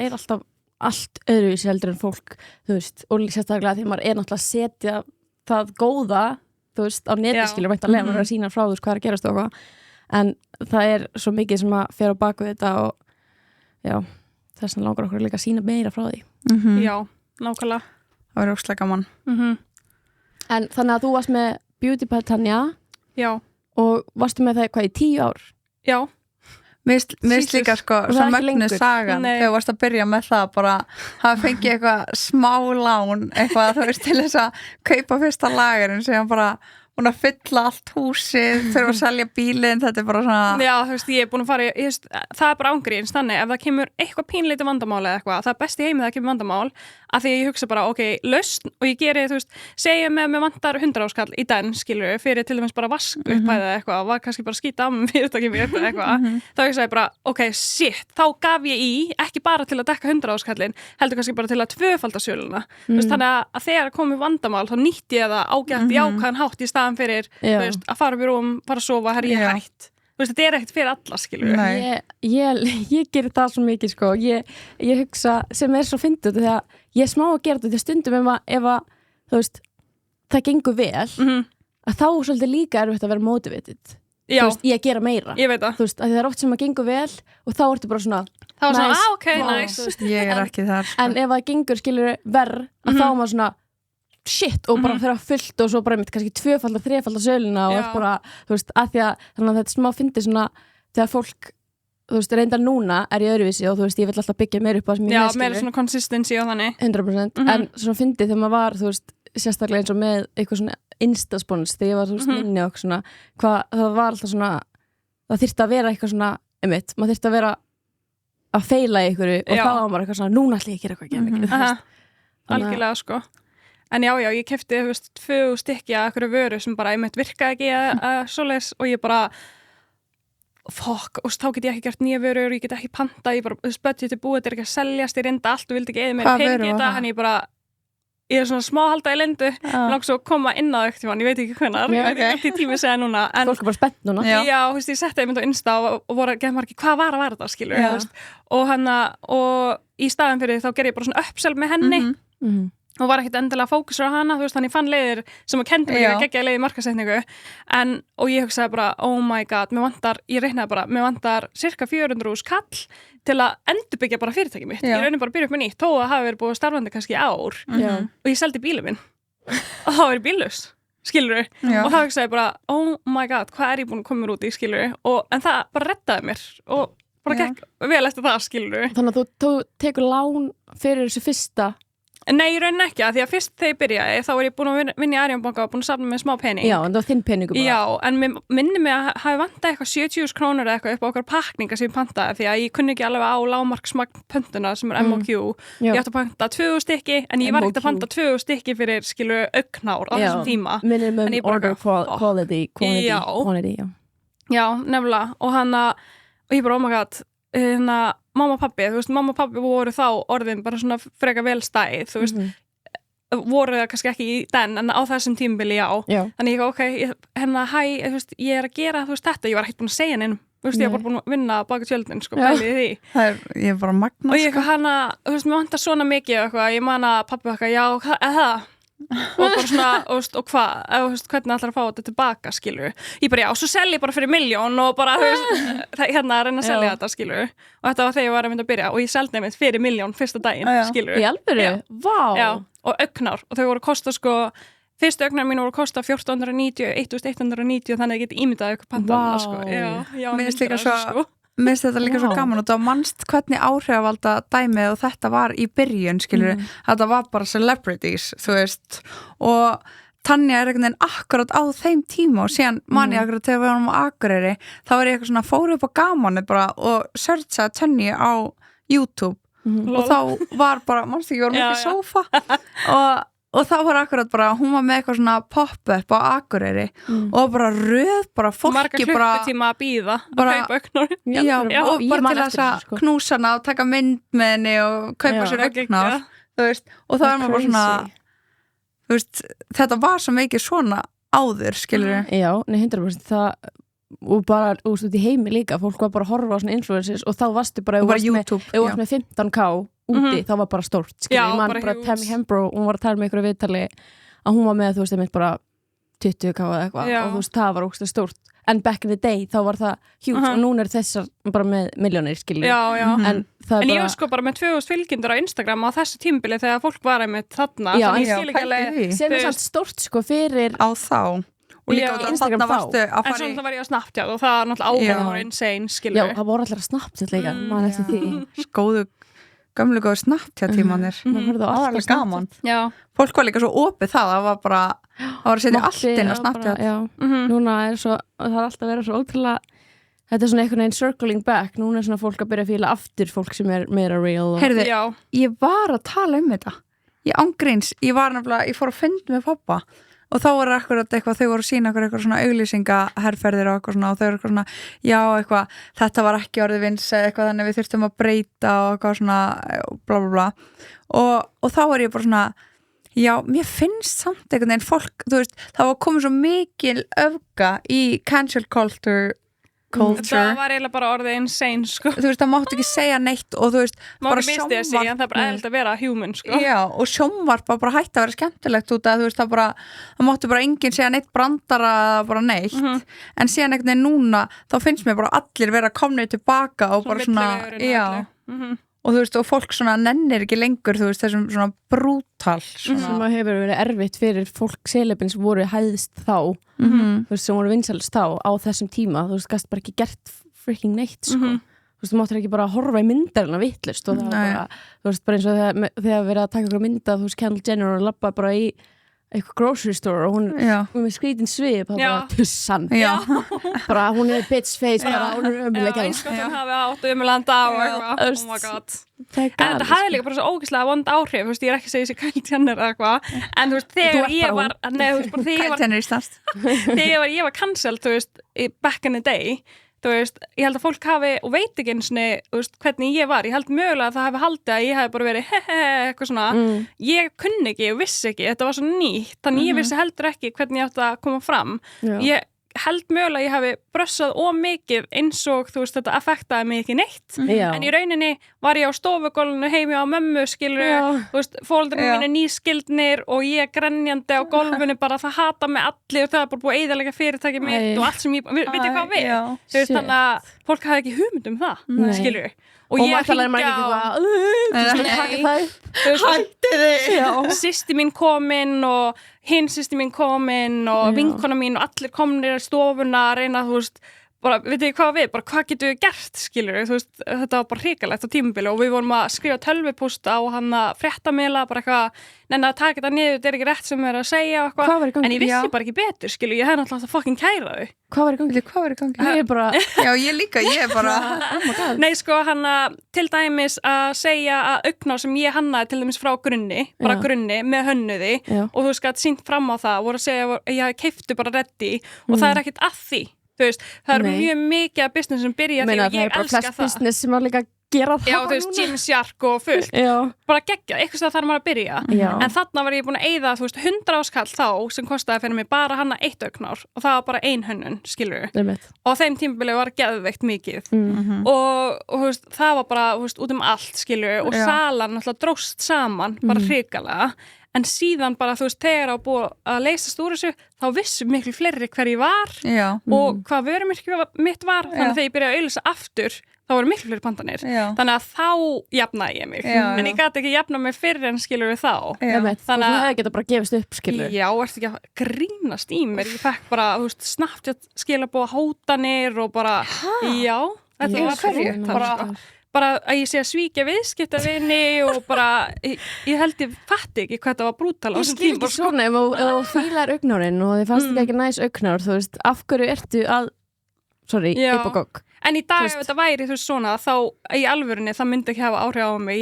er alltaf allt öðruvísi heldur en fólk, þú veist, og sérstaklega því maður er náttúrulega að setja það góða, þú veist, á netiskilur væntanlega, maður er að sína frá þú veist hvað er að gerast og eitthvað en það er svo mikið sem að fer á baku þetta og já, þess vegna langar okkur líka að sína meira frá því Já, nákvæmlega Það var óslega gaman En þannig að þú varst með Beauty by Tanya og varstu með það hvað í 10 ár? Já Mér finnst líka sko svo mögnu sagan þegar þú varst að byrja með það bara hafa fengið eitthvað smá lán eitthvað þú veist til þess að kaupa fyrsta lagerinn sem bara búin að fylla allt húsið þurfa að selja bílinn, þetta er bara svona Já, þú veist, ég er búin að fara það er bara ángríns, þannig ef það kemur eitthvað pínleiti vandamál eða eitthvað, það er best í heimi það kemur vandamál, að því ég hugsa bara ok, lausn og ég geri, þú veist, segja með vantar 100 áskall í den, skilur fyrir til dæmis bara vask upphæða eitthvað var kannski bara skýta á mig fyrirtækjum eitthvað þá hugsa ég bara, ok, shit þá gaf ég í, ekki bara til að dekka 100 áskallin, heldur kannski bara til að tvöfalda söluna, þú veist, þannig að þegar komið vandamál, þá nýtti ég það ágætt í ákvæðan hátt í staðan fyrir þú veist, að fara upp í rúm, fara að sofa, herri ég hætt þú veist, þetta er ekkert fyrir alla, skilur ég gerir það svo mikið, sko ég hugsa, sem er svo fyndið þegar ég er smá að gera þetta stundum ef að, þú veist það gengur vel, að þá svolítið líka erfitt að vera motivated þú veist, ég gera meira, ég veit það þú veist, að það er oft sem að gengur vel og þá ertu bara svona þá er svona, ok, nice ég er ekki þar, sko. En ef það gengur, skilur, verð að þá er maður svona shit og bara fyrir að fullt og svo bara mitt kannski 2-3 söluna og bara, þú veist, að því að þannig að þetta smá fyndi svona þegar fólk, þú veist, reyndar núna er ég öðruvísi og þú veist, ég vil alltaf byggja meira upp á sem ég Já, meira svona consistency og þannig 100% en svona fyndi þegar maður var, þú veist, sérstaklega eins og með eitthvað svona instaspons þegar ég var, þú veist, minni og svona hvað, það var alltaf svona það þyrfti að vera eitthvað svona, maður þyrfti að vera að feila í einhverju og þá var maður eitthvað svona, núna ætla ég að gera eitthvað algjörlega, sko en já, ég kefti 2 stykki af einhverju vöru sem bara einmitt virkaði ekki svoleiðis og ég bara fuck, og þá get ég ekki gert nýja vörur, ég get ekki panta, ég bara budgetið búið, þetta ekki að seljast, ég reynda allt og vildi ekki eða meira pening í þetta, hann ég svona smá halda í lindu, langt svo að koma inn á eitt, ég veit ekki hvenar, ekki tími segja núna. Fólk bara spennt núna. Já, ég setti einmitt á Insta og voru að gefa margir, hvað var að vera þetta, skilur, og í staðan fyrir þá gerði ég bara svona uppsel með henni, og var ekkert endilega fókusur á hana, þannig ég fann leiðir sem að kendi mig að gegja leiði markasetningu og ég hugsaði bara, oh my god ég reiknaði bara, mér vantar cirka 400.000 kall til að endurbyggja bara fyrirtækið mitt, ég raunin bara að byrja upp með nýtt þó að hafi verið búið starfandi kannski ár og ég seldi bílinn minn og það var í bíllaus, skilurðu og það hugsaði bara, oh my god, hvað er ég búin að koma mér út í, skilurðu en það bara reddaði mér og bara gekk vel eftir það, skilurðu. Þannig að þú tekur lán fyrir þessu fyrsta. Nei, ég raunin ekki, því að fyrst þegar ég byrjaði þá var ég búin að vinna í Arion banka og búin að safna með smá pening. Já, en það var þinn peningu bara. Já, en minni mig að hafi vantað eitthvað 70.000 krónur eða eitthvað upp á okkar pakninga sem ég pantaði því að ég kunni ekki alveg á lágmarksmagn pöntuna sem er MOQ. Ég átti að panta 2 stykki en ég var ekkert að panta 2 stykki fyrir skilur augnár á þessum tíma. Minimum order quality, já, nefnilega og ég bara, oh my god, mamma og pappi, mamma og pappi voru þá orðin bara svona freka vel stæð, voru það kannski ekki í den, en á þessum tímabili já. Þannig ég ég er að gera þetta, ég var ekkert búin að segja neinum, ég var bara búin að vinna baka tjöldin, bælið því. Ég er bara magna. Og ég mér vantar svona mikið eitthvað, ég man að pappi eitthvað, já, það og bara svona, og hvað hvernig ætlar að fá þetta tilbaka, skilur ég bara, já, og svo selji ég bara fyrir 1.000.000 og bara, að reyna að selja þetta, skilur og þetta var þegar ég var að mynda að byrja og ég seldi nefnt fyrir 1.000.000 fyrsta daginn, skilur í alvöru? Vá! Já, og augnár, og þau voru að kosta fyrstu augnar mínu voru að kosta 1.490 1.190, þannig að ég geti ímyndað eitthvað pandan, Mér finnst þetta líka svo gaman og það mannst hvernig áhrifavalda dæmið og þetta var í byrjun, skilur þetta var bara celebrities, þú veist og Tanja er einhvern veginn akkurat á þeim tíma og síðan man ég akkurat þegar við varum á Akureyri þá var ég eitthvað svona, fóru upp á gamanið bara og searchaði Tanja á YouTube og þá var bara, mannst ekki, við vorum upp í sófa og það var akkurat bara, hún var með eitthvað svona pop-up á Akureyri og bara röð, bara fólki marga klukkutíma að bíða að kaupa augnár og bara til þess að knúsa hana og taka mynd með henni og kaupa sér augnár þú veist, og það var bara svona þú veist, þetta var svo mikið svona áður, skilur Já, nei, 100% það og bara út í heimi líka, fólk var bara að horfa á svona influencers og þá varstu bara, YouTube, ef þú varst með 15k úti, þá var bara stórt, skilur, ég man bara Tammy Hembro, hún var að tala með ykkur viðtali að hún var með, þú veist, einmitt bara 20k eða eitthvað og þú veist, það var ógeðslega stórt, en back in the day þá var það huge og núna er þessar bara með milljónir, skilur, en ég var bara með 2000 fylgjendur á Instagram á þessu tímabili þegar fólk var einmitt þarna, þannig ég skil ekki alveg sem er samt stórt, fyrir á þá og líka Instagram varstu að en svona það var ég á Snapchat og það var náttúrulega áhuga var insane, skilur Já, það voru allir að Snapchat líka, maður eftir því Skóðu, gömlu góðu Snapchat tímanir það var alveg gaman fólk var líka svo opið það var bara, það var að setja allt inn á Snapchat Núna það er alltaf verið svo ótrúlega þetta er svona einhvern veginn circling back núna er svona fólk að byrja að fíla aftur fólk sem er meira real Heyrðu, ég var að tala þetta ég ángríns, ég fór að funda með pappa og þá var akkurat eitthvað, þau voru að sína eitthvað svona auglýsingaherferðir og eitthvað svona og þau voru eitthvað svona, já eitthvað þetta var ekki orðið vins eitthvað þannig við þurftum að breyta og eitthvað svona bla bla bla og þá var ég bara svona já, mér finnst samt einhvern veginn fólk, þú veist, það var komið svo mikil öfga í cancel culture það var eiginlega bara orðið insane, sko þú veist, það máttu ekki segja neitt og þú veist, bara sjónvarp en það er bara eðlilt að vera human, sko já, og sjónvarp bara hætti að vera skemmtilegt út að þú veist, það máttu bara enginn segja neitt brandara bara neitt en síðan einhvern veginn núna, þá finnst mér bara allir vera komnið tilbaka og bara svona já, og þú veist, og fólk svona nennir ekki lengur, þú veist, þessum svona brútal sem að hefur verið erfitt fyrir fólk selebin sem voru hæðst þá þú veist, sem voru vinsælst þá á þessum tíma, þú veist, gæst bara ekki gert freaking neitt, sko þú veist, þú máttir ekki bara horfa í myndarinn að vitlust og það var bara, þú veist, bara eins og þegar verið að taka ykkur mynda, þú veist, Kendall Jenner og labba bara í eitthvað grocery store og hún með skrítin svip bara tussan bara hún bitch face bara hún ömulega eins og hún hafi átt ömulanda og eitthvað oh my god en þetta hafði líka bara svo ógeðslega vond áhrif þú veist, ég er ekki að segja þessi Kylie Jenner eða eitthvað en þú veist, þegar ég var þegar ég var cancelled, þú veist, back in the day þú veist, ég held að fólk hafi og veit ekki eins og hvernig ég var ég held mögulega að það hafi haldið að ég hafi bara verið eitthvað svona, ég kunni ekki og vissi ekki, þetta var svo nýtt þannig ég vissi heldur ekki hvernig ég átti að koma fram ég held mögulega að ég hafi brössað mikið eins og þú veist, þetta affektaði mig ekki neitt en í rauninni var ég á stofugólfinu heimi á mömmu, skilur þú veist, fóreldrar mínir nýskildnir og ég grenjandi á gólfinu bara það hata mig allir og það er bara búið að eyðileggja fyrirtækið mitt og allt sem ég, veit ég hvað við þú veist, þannig að fólk hafði ekki hugmynd það skilur og ég hætti þig systir mín komin og hinn systir mín komin og vinkona mín og allir komnir í stofuna að reyna þú veist bara, veit ég hvað við, bara hvað getum við gert skilur, þú veist, þetta var bara hrikalegt á tímabili og við vorum að skrifa tölvupósta á hann að fréttamiðla, bara eitthvað nenni að taka þetta niður, þetta er ekki rétt sem við erum að segja og eitthvað, en ég vissi bara ekki betur skilur, ég hef náttúrulega að fucking kæra þau Hvað var í gangi? Ég er bara Já, ég líka, ég er bara Nei, sko, hann að til dæmis að segja að augnar sem ég hannaði til dæmis frá grunni, bara grunni með hönnuði og þú veist, að sýnt fram á það voru að segja að ég keiftu bara reddi og það er ekkert að því þú veist, það er mjög mikið að business sem byrja því að ég elska það. Það er bara flest business sem að líka gera það. Já, þú veist, Gymshark og fullt. Bara geggjað, eitthvað þarf maður að byrja. En þarna var ég búin að eyða, þú veist, 100 áskall þá sem kostaði fyrir mig bara hanna 1 augnár og það var bara 1 hönnun, skilur við. Og á þeim tímabili var geðveikt mikið. Og þú veist, það var bara, þú veist, út allt, skilur við, og salan náttúrulega dróst saman, bara hrikalega. En síðan bara, þú veist, þegar á búið að leysast úr þessu, þá vissu miklu fleiri hver ég var og hvað vörumerkið mitt var. Þannig að þegar ég byrjaði að auglýsa aftur, þá voru miklu fleiri pantanir. Þannig að þá jafnaði ég mig. En ég gæti ekki jafna mig fyrir en skilur við þá. Þannig að þú hefði getað bara gefist upp, skilur. Já, ertu ekki að grínast í mér. Ég fekk bara, þú veist, snabbt að skila búið hótanir og bara, já, þetta var fyrir. Bara að ég sé að svíkja viðskiptavini og bara, ég held ég fatti ekki hvað það var brútal á þessum tíma. Ég skil ekki svona, ef þú fílar augnárinn og þið fannst ekki næs augnár, þú veist, af hverju ertu að, hypogog. En í dag ef þetta væri þú veist svona, þá í alvörunni það myndi ekki hafa áhrif á mig.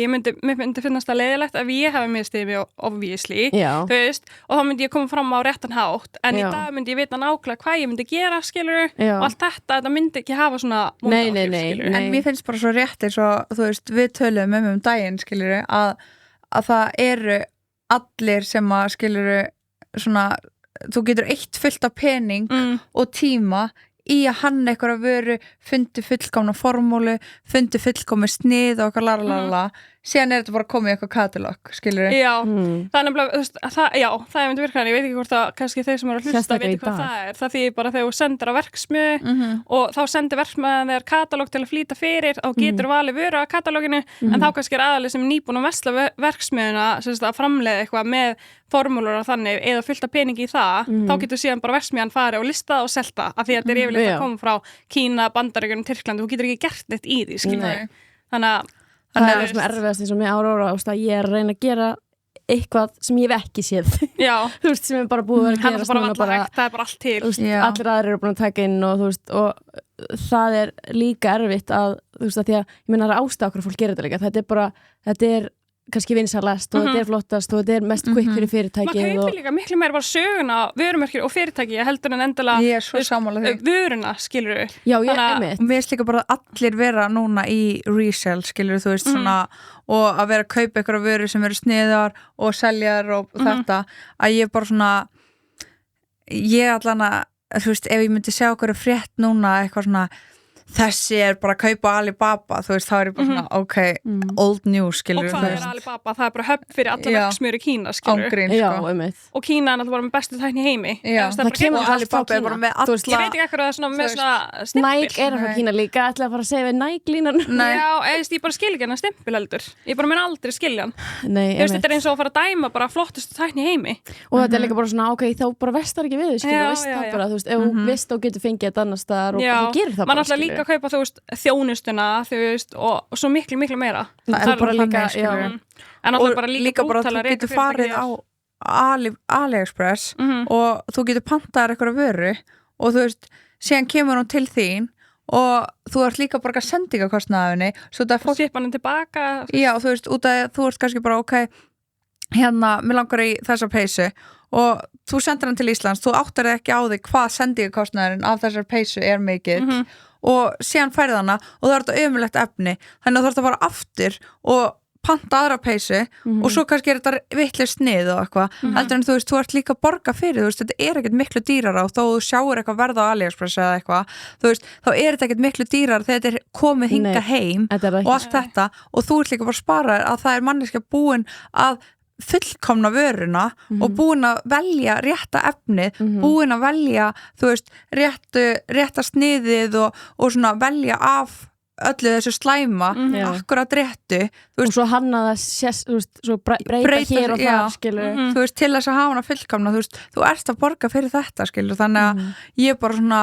Mér myndi finnast það leiðilegt ef ég hafi mistið mig obviously, þú veist, og þá myndi ég koma fram á réttan hátt, en í dag myndi ég vita nákvæmlega hvað ég myndi gera, skilur, og allt þetta myndi ekki hafa svona áhrif, skilur. En mér finnst bara svo rétt eins og, þú veist, við töluðum daginn, skilur, að það eru allir sem að, skilur, svona, þú getur eitt fullt af pening og tíma í að hann eitthvað vöru fundi fullkomna formúlu, fundi fullkomna snið og eitthvað lalalala síðan er þetta bara komið í eitthvað katalog, skilur við? Já, það er nefnilega, þú veist, það er myndi virkan, ég veit ekki hvort að kannski þeir sem eru að hlusta veit hvað það er, það þýðir bara þegar þú sendir á verksmiðu og þá sendir verksmiðan þeir katalóg til að flýta fyrir og getur valið vöru á katalóginu en þá kannski er aðalið sem nýbúin að versla verksmiðuna að framleiða eitthvað með formúlur og þannig eða fullt af peningi í það, þá getur síðan bara verksmiðan farið og listað og selta af því að þetta er yfirleitt að koma frá Kína, Bandaríkjunum, Tyrklandi, þú getur ekki gert neitt í því, skilur. Þannig það er svona erfiðast eins og með Aurora að ég er að reyna að gera eitthvað sem ég hef ekki séð þú veist, sem er bara búið að gera það er bara allt til allir aðrir eru búin að taka inn og þú veist, og það er líka erfitt að, þú veist, að því að ég meina það er ástæða okkur fólk gerir þetta líka, þetta er kannski vinsalast og þetta er flottast og þetta er mest quick fyrir fyrirtæki maður kaupir líka miklu meira bara söguna vörumerkir og fyrirtæki heldur en endilega ég er svo sammála því vöruna, skilur við já, ég er mitt mér finnst líka bara allir vera núna í resell, skilur við, þú veist svona og að vera að kaupa ykkur vöru sem eru sniðar og seljar og þetta að ég bara svona ég allan að, þú veist, ef ég myndi sjá okkur frétt núna eitthvað svona þessi er bara að kaupa Alibaba, þú veist, þá er ég bara svona, ok, old news, skilur og hvað er Alibaba, það er bara höfn fyrir alla verksmiðjur í Kína, skilur ángrín, sko. Og Kína er náttúrulega bara með bestu tækni í heimi það kemur Alibaba er bara með alla ég veit ekki eitthvað svona með svona stimpil Nike er frá Kína líka, ætla að fara að segja við Nike línan já, ég bara skil ekki hann að stimpil heldur ég bara mun aldrei skilja hann þetta er eins og að fara að dæma bara flottustu tækni í heimi og þetta er líka bara svona, ok, þá bara vestar ekki við veist og getur fengið þetta annars staðar og þú gerir það bara, skilur að kaupa, þú veist, þjónustuna, þú veist, og svo miklu meira. Það er bara líka, og líka bara þú getur farið á AliExpress og þú getur pantaðar eitthvað vöru og þú veist, síðan kemur hún til þín og þú ert líka bara að sendingakostnaðinni og sippa hann tilbaka já, þú veist, út af þú ert kannski bara ok, hérna, mér langar í þessa peysu og þú sendir hann til Íslands, þú áttar ekki á því hvað sendingakostnaðurinn af þessar peysu er mikill og síðan færði hana og það er þetta ömurlegt efni þannig að þú ert að fara aftur og panta aðra peysu og svo kannski er þetta vitlaust snið og eitthvað heldur en þú veist, þú ert líka að borga fyrir þú veist, þetta er ekkert miklu dýrara og þó þú sjáur eitthvað verða á AliExpress eða eitthvað þú veist, þá er þetta ekkert miklu dýrara þegar þetta er komið hinga heim og allt þetta og þú ert líka bara að spara að það er manneskja búin að fullkomna vöruna og búin að velja rétta efnið, búin að velja þú veist, rétta sniðið og svona velja af öllu þessu slæma akkurat réttu og svo hanna það svo breyta hér og þar skilur þú veist, til þess að hafa hana fullkomna þú veist, þú ert að borga fyrir þetta skilur þannig að ég bara svona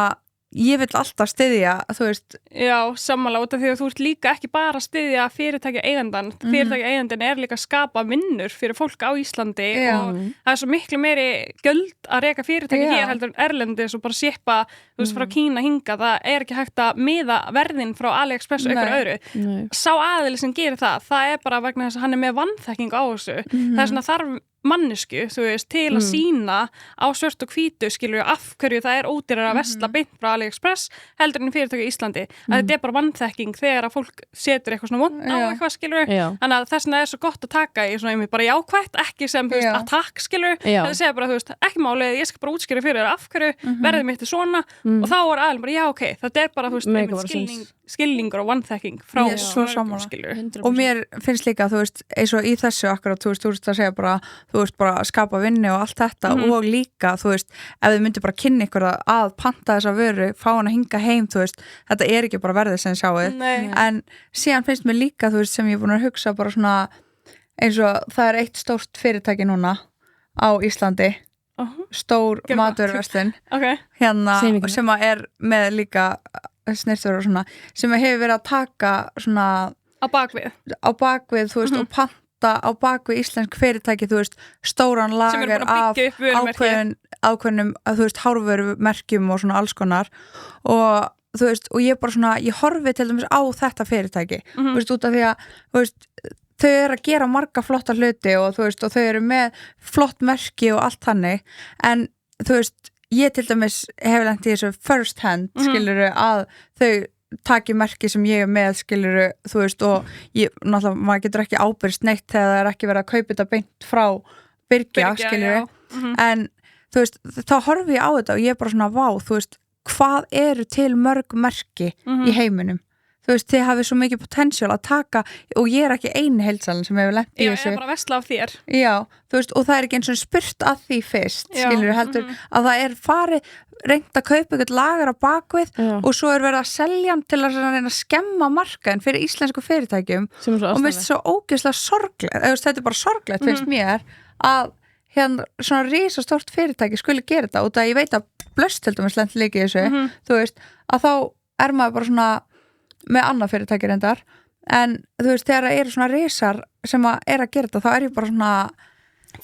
ég vil alltaf styðja, þú veist já, sammála, út af því að þú ert líka ekki bara að styðja fyrirtækja eigandan fyrirtækja eigandin er líka að skapa vinnur fyrir fólk á Íslandi og það er svo miklu meiri gjöld að reka fyrirtækja hér heldur en erlendis og bara sippa, þú veist, frá Kína hinga það er ekki hægt að miða verðin frá AliExpress og ykkur öðru sá aðili sem gerir það er bara vegna þess að hann er með vanþekking á þessu það er svona þarf mannesku, þú veist, til að sína á svört og hvítu, skilur við af hverju það er ódýrar að versla beint frá AliExpress heldur en fyrirtæki í Íslandi að þetta er bara vanþekking þegar að fólk setur eitthvað svona vond á eitthvað, skilur við þannig að þess vegna er svo gott að taka í svona einmitt bara jákvætt, ekki sem, þú veist, attack, skilur við það segja bara, þú veist, ekki málið, ég skal bara útskýra fyrir þér af hverju verðið mitt er svona og þá er aðeins bara, já, ok, þetta er bara, þú veist, skilningur og vanþekking frá og mér finnst líka, þú veist, eins og í þessu akkurat, þú veist að segja bara þú veist, bara að skapa vinnu og allt þetta og líka, þú veist, ef þið myndir bara kynna ykkur að panta þessa vöru fá hann að hinga heim, þú veist, þetta er ekki bara verðið sem sjáuð, en síðan finnst mér líka, þú veist, sem ég er búin að hugsa bara svona, eins og það er eitt stórt fyrirtæki núna á Íslandi stór matvöruverslun hérna, sem að er með líka snirtur og svona, sem hefur verið að taka svona á bakvið, þú veist, og panta á bakvið íslensk fyrirtæki, þú veist, stóran lager af ákveðnum, þú veist, hárvörumerkjum og svona alls konar og þú veist, og ég bara svona, ég horfi til dæmis á þetta fyrirtæki, þú veist, út af því að, þú veist, þau eru að gera marga flotta hluti og þú veist, og þau eru með flott merki og allt þannig, en þú veist, ég til dæmis hef lent í þessu first hand, skiluru, að þau taki merki sem ég er með, skiluru, þú veist, og ég, náttúrulega, maður getur ekki ábyrgst neitt þegar það er ekki verið að kaupa þetta beint frá Byrgja, skiluru, en þú veist, þá horfi ég á þetta og ég er bara svona, vá, þú veist, hvað eru til mörg merki í heiminum? Þú veist, þið hafið svo mikið potential að taka og ég er ekki eini heilsalinn sem hefur lent í þessu. Já, ég er bara að versla af þér. Já, þú veist, og það er ekki eins og spurt að því fyrst, skilur heldur, að það er farið, reynt að kaupa eitthvað lager á bakvið og svo er verið að selja hann til að reyna að skemma markaðin fyrir íslensku fyrirtækjum og mér finnst svo ógeðslega sorglegt, þetta er bara sorglegt, finnst mér, að hérna svona risastórt fyrirtæki skuli gera þetta og það ég veit að blöstöldum er slent líka í þessu, þú veist, að þá er maður bara svona með annað fyrirtæki reyndar en þú veist, þegar það eru svona risar sem að er að gera þetta, þá er ég bara svona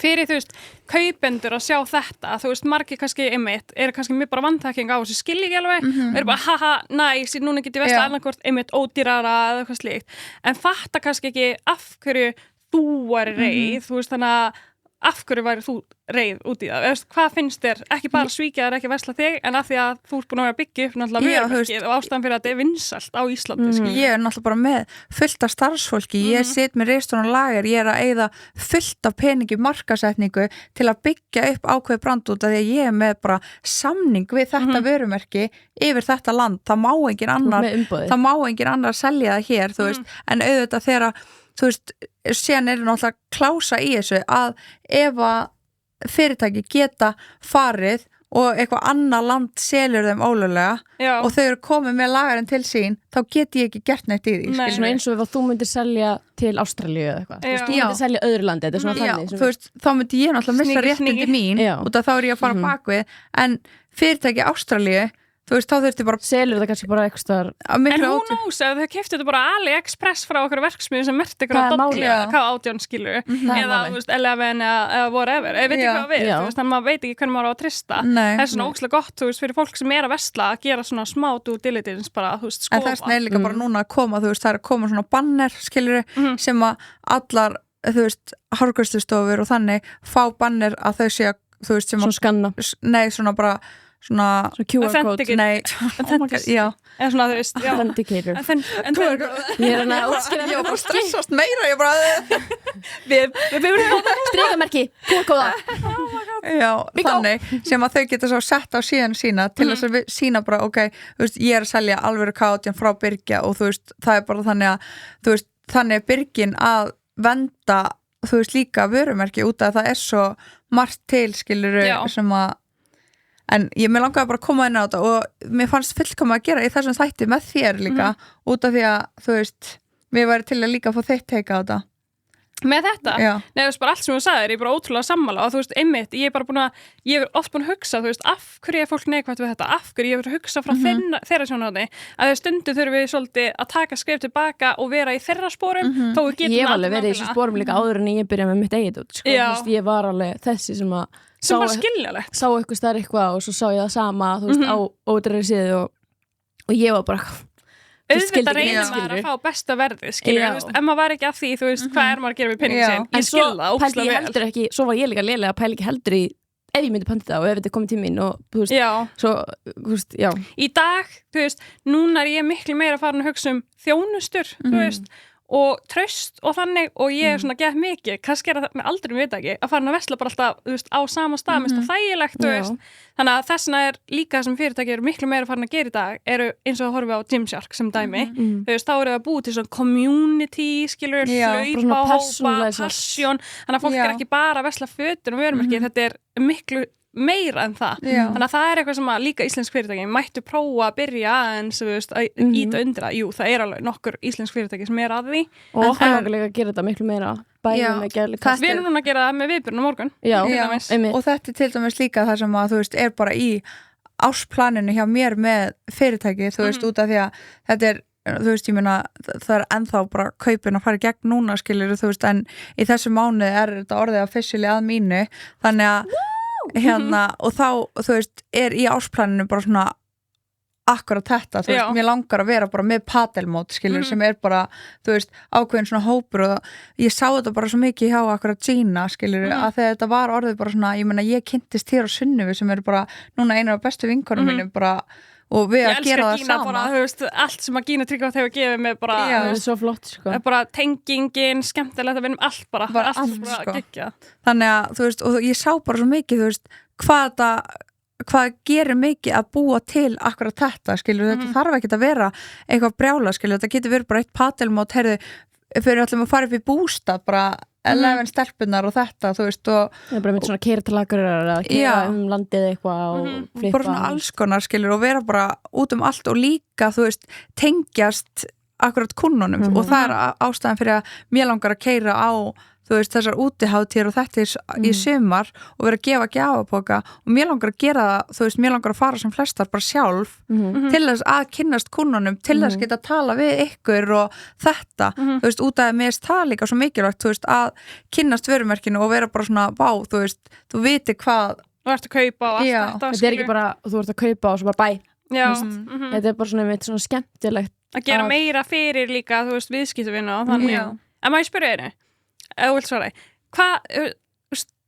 fyrir, þú veist, kaupendur að sjá þetta, þú veist, margir kannski einmitt, eru kannski mjög bara vanþekking á þessu skilji ekki alveg, eru bara haha, næs núna get ég veist annarkvort einmitt ódýrara eða eitthvað slíkt, en fatta kannski ekki af hverju þú væri reið, þú veist, þannig að af hverju væri þú reið út í það, hvað finnst þér, ekki bara svíkja þér, ekki versla þig, en af því að þú ert búin að vera að byggja upp náttúrulega vörumerkið og ástæðan fyrir að þetta er vinsælt á Íslandi. Ég er náttúrulega bara með fullt af starfsfólki, ég sit með ristónan lager, ég er að eyða fullt af peningi markasetningu til að byggja upp ákveð brand út af því að ég er með bara samning við þetta vörumerki yfir þetta land, það má engin annar selja það hér, þú veist, en auðvitað þegar þú veist, síðan er náttúrulega klása í þessu að ef að fyrirtæki geta farið og eitthvað annað land selur þeim ólöglega og þau eru komið með lagarinn til sín, þá get ég ekki gert neitt í því. Nei, svona eins og ef þú myndir selja til Ástralíu eða eitthvað, þú veist, þú myndir selja öðru landi, þetta er svona þannig. Þú veist, þá myndi ég náttúrulega missa réttindi mín og þá er ég að fara bakvið, en fyrirtæki Ástralíu þú veist, þá þurfti bara selur það kannski bara eitthvað en hún ós að þau keyptu þetta bara AliExpress frá okkur verksmiði sem merti ykkur hvað 18 skilur eða þú veist, 11 eða whatever ég veit ekki hvað við, þú veist, þannig að maður veit ekki hvernig maður á að trista það svona ógeðslega gott, þú veist, fyrir fólk sem að versla að gera svona smá due diligence bara, þú veist, skoða en þess er líka bara núna að koma, þú veist, það er að koma svona banner skilur sem að allar þú veist, hárgreiðslustofur og þannig fá banner að þau sé þú veist, sem svona skanna nei, svona bara svona QR-kód nei, já eða svona þú veist authenticator ég er að útskýra ég var bara stressast meira ég bara við strikamerki, QR-kóða já, þannig sem að þau geta svo sett á síðan sína til þess að sína bara, ok, þú veist, ég er að selja alvöru K18 frá Byrgja og þú veist, það er bara þannig að þú veist, þannig er Byrgin að venda, þú veist, líka vörumerki út af það er svo margt til, skiluru, sem að en mér langaði bara að koma inn á þetta og mér fannst fullkomið að gera í þessum þætti með þér líka út af því að, þú veist, við væri til að líka fá þitt teika á þetta með þetta, nei þú veist bara allt sem þú sagðir ég er bara ótrúlega sammála og þú veist einmitt ég er bara búin að, ég er oft búin að hugsa þú veist, af hverju er fólk neikvætt við þetta, af hverju ég er að hugsa frá þeirra sjónarhóðni að þau stundu þurfum við svolítið að taka skrif tilbaka og vera í þeirra spórum þó við getum ég var alveg verið í þessu spórum líka áður en ég byrjaði með mitt eigið út, sko, þú veist, ég var alveg þessi sem var skiljalegt sá eitthvað stær eitthvað og svo sá ég það sama þú veist, á ódreiri síðu og ég var bara auðvitað reynir maður að fá besta verði skilur, þú veist, ef maður var ekki að því þú veist, hvað er maður að gera við penning sin ég skil það ógeðslega vel ekki, svo var ég líka lélega að pæla ekki heldur í ef ég myndi panta það og ef þetta er komið tíminn og þú veist, svo, þú veist, í dag, þú veist, núna er ég miklu meira farin að hugsa þjónustur, þú veist og traust og þannig og ég er svona gett mikið, kannski er það með aldrei veit ekki að fara að versla bara alltaf, þú veist, á sama stað mest að þægilegt, þú veist þannig að þessna er líka þessum fyrirtæki eru miklu meira farin að gera í dag, eru eins og að horfa á Gymshark sem dæmi, þú veist, þá eru það búið til svona community, skilur hlaupa, hópa, passion þannig að fólk er ekki bara að versla fötin og vörumerki, þetta er miklu meira en það, þannig að það er eitthvað sem að líka íslensk fyrirtæki mættu prófa að byrja aðeins, þú veist, að íta undir það það er alveg nokkur íslensk fyrirtæki sem er að því og okkur langarlega að gera þetta miklu meira bæðum með gerðlega við erum núna að gera það með viðbyrjun á morgun og þetta er til dæmis líka það sem að þú veist, er bara í ársplaninu hjá mér með fyrirtæki, þú veist, út af því að þetta er þú veist, ég meina, það er ennþá bara kaupin að fara í gegn núna, skilur þú veist, en í þessu mánuði er þetta orðið officially að mínu, þannig að og þá, þú veist, er í ársplaninu bara svona akkurat þetta, þú veist, mér langar að vera bara með padelmót, skilur, sem er bara þú veist, ákveðin svona hópur og ég sá þetta bara svo mikið hjá akkurat Gina, skilur, að þegar þetta var orðið bara svona, ég meina, ég kynntist hér á Sunnivu sem eru bara núna einu af bestu vinkonum mínum bara og við að gera það Gína, bara, þú veist, allt sem að Gína Tryggvatt hefur gefið mig bara, það er svo flott, sko bara tengingin, skemmtilegt að vinna allt bara allt sko. geggjað. Þannig að, þú veist, og ég sá bara svo mikið, þú veist, hvað gerir mikið að búa til akkurat þetta, skilur, þetta þarf ekki að vera eitthvað brjála, skilur, þetta getur verið bara eitt padelmót, heyrðu, fyrir allum að fara upp í bústað, bara 11 stelpunar og þetta, þú veist, og það er bara með svona keirtalagur að gera landið eitthvað og flippa bara svona alls konar, skilur, og vera bara út allt og líka, þú veist, tengjast akkurat kunnunum og það er ástæðan fyrir að mér langar að keyra á þú veist, þessar útiháttíðir og þetta í sumar og vera að gefa gjafapoka og mér langar að gera það, þú veist, mér langar að fara sem flestar bara sjálf til þess að kynnast kunnunum, til þess að geta að tala við ykkur og þetta þú veist, út af að mér er það líka svo mikilvægt, þú veist, að kynnast vörumerkinu og vera bara svona, vá, þú veist, þú viti hvað þú ert að kaupa og allt þetta er ekki bara, þú ert að kaupa og svo bara bæ þetta er bara svona skemmtilegt að gera meira fyrir líka, þú veist, viðskiptavinu og þannig, en maður spyrja einu ef þú vilt svara,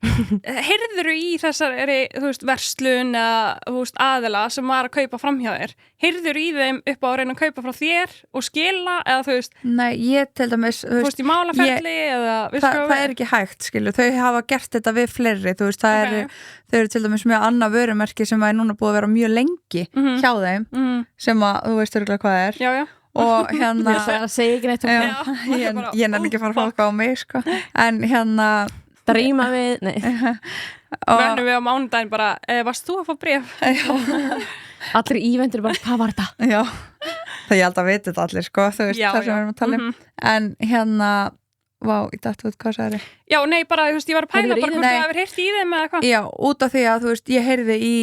heyrðurðu í þessari, þú veist, verslun eða, þú veist, aðila sem var að kaupa framhjá þér, heyrðurðu í þeim upp á að reyna að kaupa frá þér og skila eða þú veist, nei, ég til dæmis þú veist, í málaferli eða það er ekki hægt, skilur, þau hafa gert þetta við fleiri, þú veist, þau eru til dæmis með annað vörumerki sem er núna búið að vera mjög lengi hjá þeim sem að, þú veist örugglega hvað er og hérna það segir ekki neitt ég nefn ekki að fara að fá eitthvað á mig sko. En hérna það rýma við, nei verðum við á mánudaginn bara, varst þú að fá bréf? Allir ívendur bara, hvað var þetta? Já, það ég held að veit þetta allir sko, þú veist, það sem við erum að tala en hérna, vá, ég dætti út hvað það er já, nei, bara, þú veist, ég var að pæla bara hvort þú hefur heyrt í þeim eða hvað já, út af því að, þú veist, ég heyrði í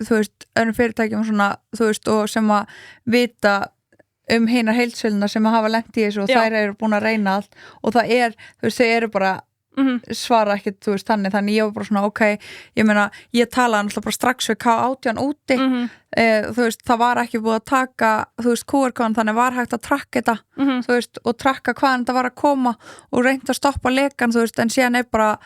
þú veist, öðrum fyrirtækjum svona, þú veist, og sem að vita hinar heildsöluna sem að hafa lent í þessu og þær eru búin að reyna allt og það þú veist, þau eru bara svara ekkert, þú veist, þannig ég var bara svona, ok, ég meina, ég talaði náttúrulega bara strax við K18 úti þú veist, það var ekki búið að taka, þú veist, QR-kóðan, þannig var hægt að trakka þetta, þú veist, og trakka hvaðan þetta var að koma og reynda að stoppa lekan, þú veist, en síðan bara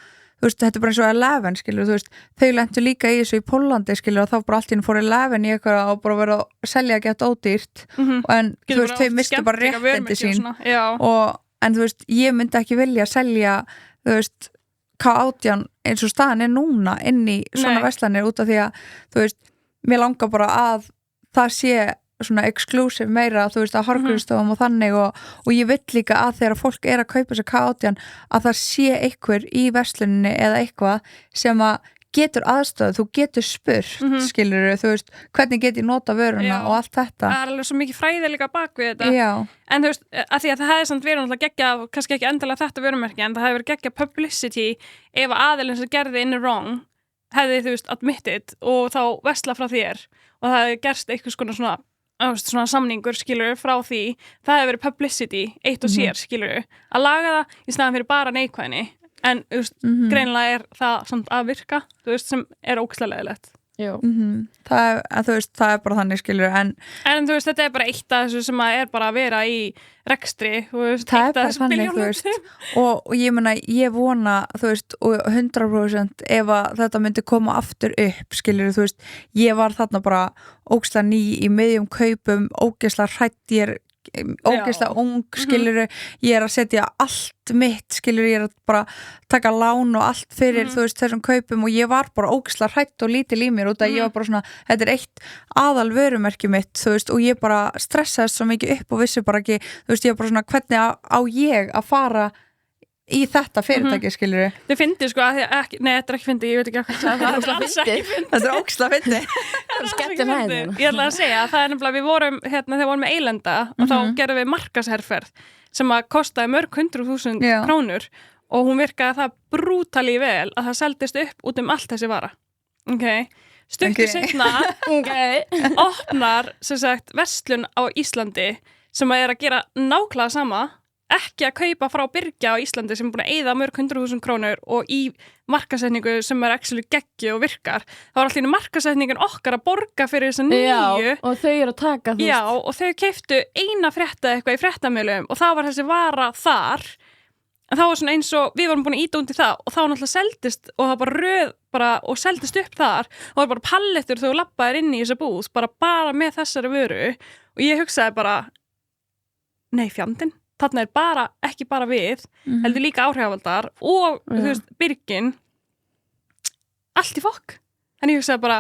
þú veist, þetta bara eins og 11, skilur, þú veist þau lentu líka í þessu í Póllandi, skilur og þá bara allt í henni fór 11 í eitthvað og bara verið að selja að geta ódýrt en þú veist, þau mistu bara réttindi sín en þú veist, ég myndi ekki vilja selja, þú veist K18 eins og staðan núna inn í svona verslanir út af því að, þú veist, mér langar bara að það sé svona exclusive meira, þú veist, að Hárgrímsstofum og þannig og ég vill líka að þegar fólk að kaupa sér K18 að það sé einhver í versluninni eða eitthvað sem að getur aðstöð, þú getur spurt skilurðu, þú veist, hvernig get ég nota vöruna og allt þetta. Það alveg svo mikið fræði líka bak við þetta. En þú veist, að því að það hefði samt verið náttúrulega geggja, kannski ekki endilega þetta vörumerki, en það hefði verið geggja publicity ef aðilinn sem gerði in the wrong hefði, þú veist, admitted og þá versla frá þér og það hefði gerst eitthvað svona samningur, skilur, frá því það hefur verið publicity, eitt og sér, skilur að laga það í staðan fyrir bara neikvæðni en, þú veist, greinilega það samt að virka, þú veist, sem ógeðslega leiðilegt. Þú veist, það bara þannig, skilur en þú veist, þetta bara eitt af þessu sem að bara að vera í rekstri, þú veist, það bara þannig, þú veist og ég meina, ég vona, þú veist og 100% ef að þetta myndi koma aftur upp, skilur, þú veist ég var þarna bara ógeðslega ný í miðjum kaupum, ógeðslega hrædd, ég ógeðslega ung, skilur ég að setja allt mitt, skilur ég að bara taka lán og allt fyrir þú veist, þessum kaupum og ég var bara ógeðslega hrædd og lítil í mér út að ég var bara svona, þetta eitt aðal vörumerki mitt, þú veist, og ég bara stressaði svo mikið upp og vissi bara ekki, þú veist, ég var bara svona, hvernig á ég að fara í þetta fyrirtæki, skilur þið fyndið sko að ekki, nei, þetta ekki fyndið, ég veit ekki hvað það er alls ekki fyndið, þetta ógeðslega fyndið skemmtum hæðin ég ætla að segja, það nefnilega, við vorum þegar við vorum með Eylenda og þá gerðum við markaðsherferð sem að kostaði mörg 100.000 krónur og hún virkaði það brútali vel að það seldist upp út allt þessi vara stuttu seinna opnar sem sagt verslun á Íslandi sem að gera nákvæmlega sama ekki að kaupa frá Byrgja á Íslandi sem er búin að eyða mörg 100.000 krónur og í markasetningu sem actually geggju og virkar. Það var alltaf í markasetningin okkar að borga fyrir þessa nýju. Og þau eru að taka þú veist. Já, og þau keiftu eina frétta eitthvað í fréttamilum og það var þessi vara þar. En það var svona eins og við vorum búin að íta undir það og þá náttúrulega seldist og það bara röð og seldist upp þar og það var bara pallettur þegar þú labbaðir inn í þessa búð bara með þessari vöru og ég hugsaði bara nei, fjandinn. Þarna bara, ekki bara við, heldur líka áhrifavaldar og, þú veist, Byrgin, allt í fokk. Þannig ég hugsaði bara,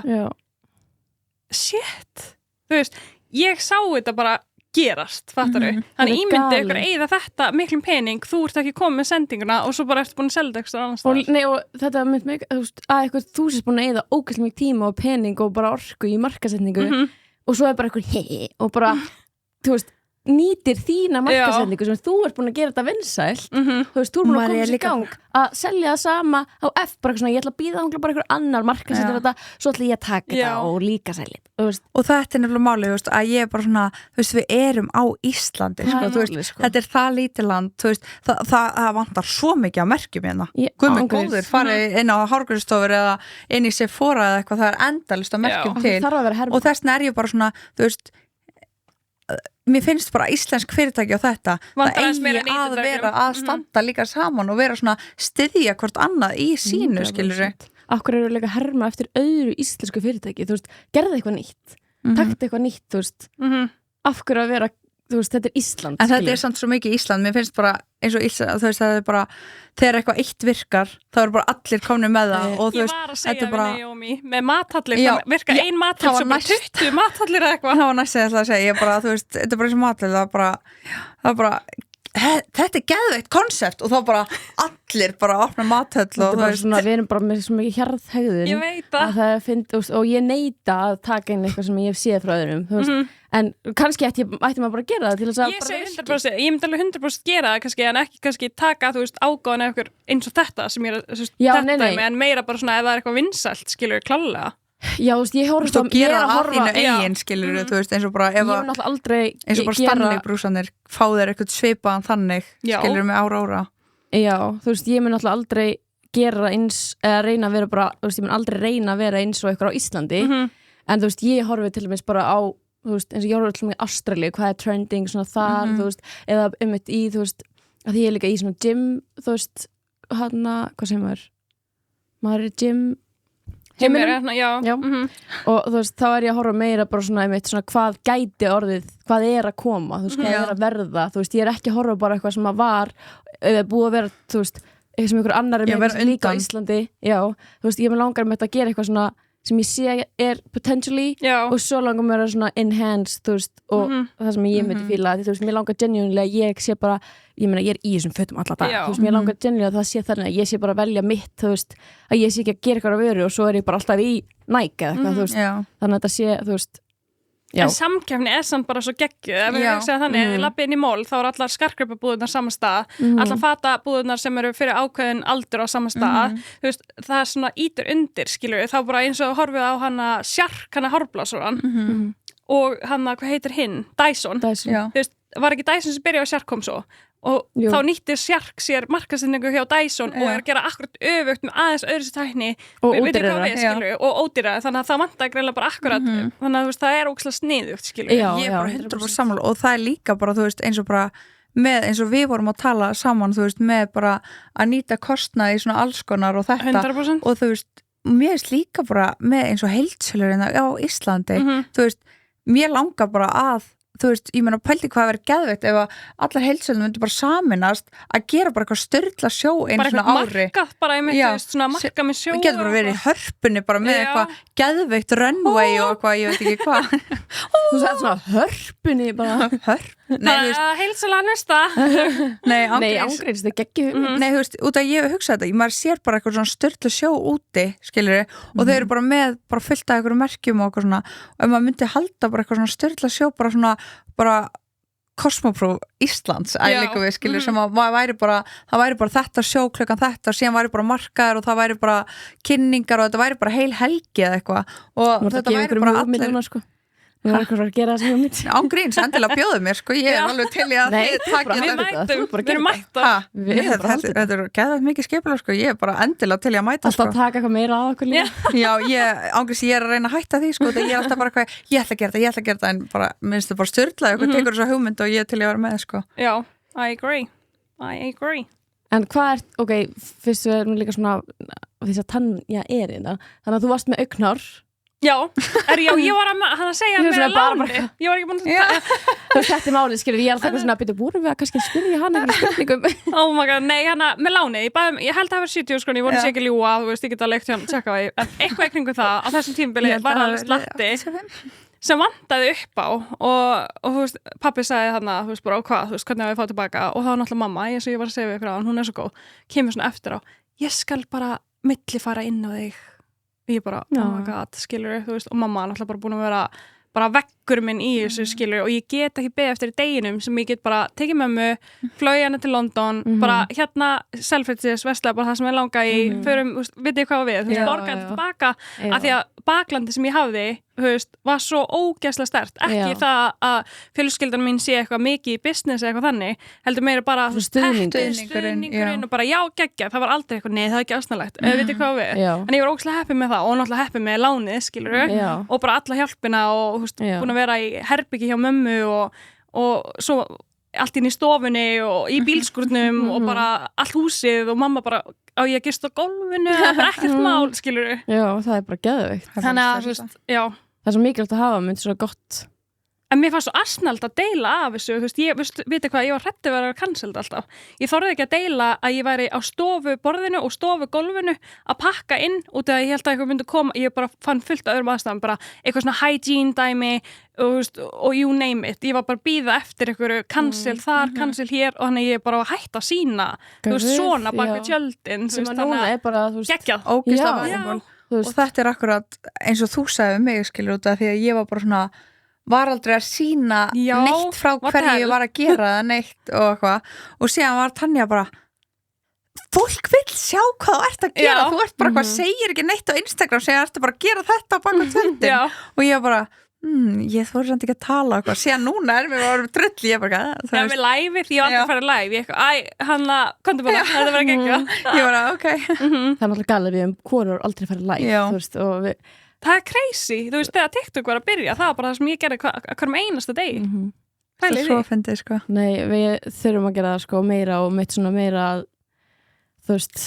shit, þú veist, ég sá þetta bara gerast, fattaru. Þannig ímyndi ykkur að eyða þetta miklum pening, þú ert ekki komið með sendinguna og svo bara ertu búin að selja eitthvað annars staðar. Nei, og þetta mynd mig, þú veist, að eitthvað þú sést búin að eyða ógeðslega mikið tíma og pening og bara orku í markasetningu og svo bara eitthvað og bara, þú veist, nýtir þína markasetningu sem þú ert búin að gera þetta vinsælt þú veist, þú ert búin að koma sér í gang að selja það sama á F bara svona, ég ætla að býða bara einhver annar markasettur þetta, svo ætla ég að taka þetta og líka selja og þetta nefnilega málið, þú veist, að ég er bara svona þú veist, við erum á Íslandi sko, þú veist, þetta það lítið land þú veist, það vantar svo mikið að merkjum hérna, guð mig góður farið inn á Hárgrímsstofur eða inn í Sephora eða eitthvað, það endalaust að merkjum til og þessna ég bara svona, þú veist mér finnst bara íslensk fyrirtæki á þetta það eigi að vera að standa líka saman og vera svona styðja hvort annað í sínu, skilur Akkur eru líka herma eftir öðru íslensku fyrirtæki, þú veist, gerði eitthvað nýtt takti eitthvað nýtt, þú veist af hverju að vera, þú veist, þetta Ísland en þetta samt svo mikið Ísland, mér finnst bara eins og Ísland, þú veist, það bara þegar eitthvað eitt virkar, þá eru bara allir komnir með það og þú veist, ég var að segja við Naomi með mathallir, það virka ein mathall sem bara 20 mathallir eða eitthvað það var næst að segja, ég bara, þú veist, þetta er bara eins og mathallir, það bara þetta er geðveikt konsept og þá bara allir bara opna mathöll og svona, við erum bara með svo mikið hjarðhegðun ég veit það og ég neita að taka inn eitthvað sem ég hef séð frá öðrum þú veist, en kannski ætti maður bara að gera það til þess að ég segi 100%, ég myndi alveg 100% gera það kannski, en ekki kannski taka, þú veist, ágáðan eða eins og þetta sem ég er þetta með, en meira bara svona ef það er eitthvað vinsælt, skilur klálega Já, þú veist, ég horf Þú gera það að þínu eigin, skilur þú veist, eins og bara Ég mun alltaf aldrei eins og bara Stanley brúsanir fá þér eitthvað svipaðan þannig, skilur með ára Já, þú veist, ég mun alltaf aldrei gera eins, eða reyna að vera bara, þú veist, ég mun aldrei reyna að vera eins og eitthvað á Íslandi en þú veist, ég horfi til dæmis bara á þú veist, eins og ég horfi til dæmis í Ástralíu hvað er trending, svona þar, þú veist eða í, þú veist, að því ég er líka í svona gym, þú veist, hvað segir maður er gym heiminum, já. Og þú veist, þá er ég að horfa meira bara svona, svona hvað gæti orðið, hvað er að koma, þú veist, hvað er að verða, þú veist, ég er ekki að horfa bara eitthvað sem að var eða búið að vera, þú veist, eitthvað sem einhver annar með líka á Íslandi, þú veist, ég með langar með þetta að gera eitthvað svona sem ég sé er potentially og svo langar mér að svona enhance, þú veist, og það sem ég myndi fíla, þú veist, mér langar genuinely að ég sé bara, ég meina, ég er í þessum fötum alla dag, þú veist, mér langar genuinely að það sé þannig að ég sé bara að velja mitt, þú veist, að ég sé ekki að gera eitthvað að vöru og svo er ég bara alltaf í Nike eða eitthvað, þú veist, þannig að þetta sé, þú veist En samkeppni er samt bara svo geggjuð ef við hugsaðum þannig, ef ég labbi inn í mól þá eru allar skartgripabúðurnar sama stað allar fatabúðurnar sem eru fyrir ákveðin aldur á sama stað, þú veist, það er svona ítur undir, skilur við, þá bara eins og horfið á hana Sjark, hana hárblássuran og hana, hvað heitir hinn? Dyson. Þú veist, var ekki Dyson sem byrjaði á Sjark kom svo og þá nýtti Sjark sér markaðsendingu hjá Dyson og er að gera akkurat öfugt með aðeins öðru sér tækni og ódýrara og ódýrara, þannig að það vantaði greinlega bara akkurat þannig að þú veist, það er ógeðslega sniðugt, skilur ég er bara 100% sammála og það er líka bara, þú veist, eins og bara með, eins og við vorum að tala saman, þú veist, með bara að nýta kostnaði í svona allskonar og þetta 100%. Og þú veist, mér veist líka bara með eins og heildsölurinn á Íslandi, þú veist, mér langar bara að þú veist, ég meina pældi hvað að vera geðveikt ef að allar heildsölum myndi bara saminast að gera bara eitthvað störla sjó einu svona ári. Bara einmitt, svona marka með sjó. Við getum bara verið í hörpunni bara með eitthvað geðveikt runway og eitthvað, ég veit ekki hvað. Þú sagði svona hörpunni bara. Heildsöla næsta. Nei, ángreins, það geggi Nei, þú veist, út af ég hef hugsað þetta, maður sér bara eitthvað svona störla sjó úti, skilur og þau eru bara með, bara fullt af einhverjum merkjum og eitthvað svona, og ef maður myndi halda bara eitthvað svona störla sjó, bara svona bara kosmopróf Íslands líka við skilur sem að það væri bara þetta sjó klukkan þetta og síðan væri bara markaðar og það væri bara kynningar og þetta væri bara heil helgi eða eitthvað og þetta væri bara allir Nú er eitthvað að gera það sem ég mitt Ángríns, endilega bjóðu mér, sko, ég er alveg til að þið takja Við mættum Þetta er geðvægt mikið skipulag, sko, ég er bara endilega til að mæta Alltaf taka eitthvað meira á okkur líka Já, Ángríns, ég er að reyna að hætta því, sko, ég er alltaf bara eitthvað, ég ætla að gera þetta en bara, minnst það bara styrla, eitthvað tekur þessa hugmynd og ég er til að vera með, sko Já, I agree En hvað er, ok, fyrst við erum líka svona þess að Tanja er í það þannig að þú varst með augnhár Já, ég var að segja með láni Ég var ekki búin að Þetta er málið, skilur, ég er alltaf svona að byrja búin við að kannski spyrja hann eitthvað spurningum Oh my god, nei, hana með láni Ég held að það var 70 sko, ég voru sér ekki ljúa þú veist, ég geta leikt hjá tjekka það eitthvað í kringum það, á þessum tímabili var alveg slatti sem vantaði upp á og þú veist, pabbi sagði þarna, þú veist, bara á hvað, þú veist, hvernig við fá tilbaka og þá var náttúrulega mamma, eins og ég var að segja við ykkur á hún er svo góð, kemur svona eftir á ég skal bara millifara inn á þig ég bara, oh my god, skilur þú veist, og mamma er náttúrulega bara búin að vera bara vekkur minn í þessu, skilur og ég get ekki beðið eftir deginum sem ég get bara tekið mömmu, flögi hana til London bara hérna, Selfridges Vestlega, bara það sem ég langa í, förum vitið hvað við, þú veist, borgaði tilbaka af því að baklandi sem ég hafði þú veist, var svo ógeðslega sterkt ekki það að fjölskyldan mín sé eitthvað mikið í business eða eitthvað þannig heldur meira bara stuðningurinn og bara já, geggja, það var aldrei eitthvað nei, það er ekki ásnalegt, vitið hvað við en ég var ógeðslega heppið með það og náttúrulega heppið með lánið, skilur og bara alla hjálpina og þú veist, búin að vera í herbyggi hjá mömmu og svo allt inn í stofunni og í bílskúrnum og bara allt húsið og mamma bara á ég að gista á gólfinu það er ekkert mál, skilur Já, það er bara geðveikt Þannig að, þú veist, já Það er svo mikilvægt að hafa mynd svo gott En mér fannst svo asnalt að deila af þessu, þú veist, ég veit hvað, ég var hrædd að vera cancelled alltaf. Ég þorði ekki að deila að ég væri á stofuborðinu og stofugólfinu að pakka inn út af að ég held að eitthvað myndi koma, ég bara fann fullt af öðrum aðstæðum, bara eitthvað svona hygiene dæmi og you name it. Ég var bara að bíða eftir eitthvað cancel þar, cancel hér og þannig ég bara hætt að sína, þú veist, svona baka tjöldin. Sem að núna er bara, þú veist, geggjað. Og þetta er akkurat eins og þú sagði mig, skilur út af því að ég var bara svona var aldrei að sína neitt frá hverju ég var að gera neitt og eitthvað og síðan var Tanja bara fólk vill sjá hvað þú ert að gera þú ert bara hvað segir ekki neitt á Instagram segir ertu bara að gera þetta baka tjöldin og ég bara ég þóri samt ekki að tala eitthvað, síðan núna mér var drull ég bara við live því ég var aldrei að fara live ég Hanna, komdu bara, þetta var ekki ég bara, ok það er náttúrulega galið við hvorur aldrei að fara live þú veist, og það er crazy, þú veist, þegar TikTok var að byrja það var bara það sem ég gerði hverjum einasta degi það er svo fyndið, sko nei, við þurfum að gera það, sko, meira og mitt svona meira, þú veist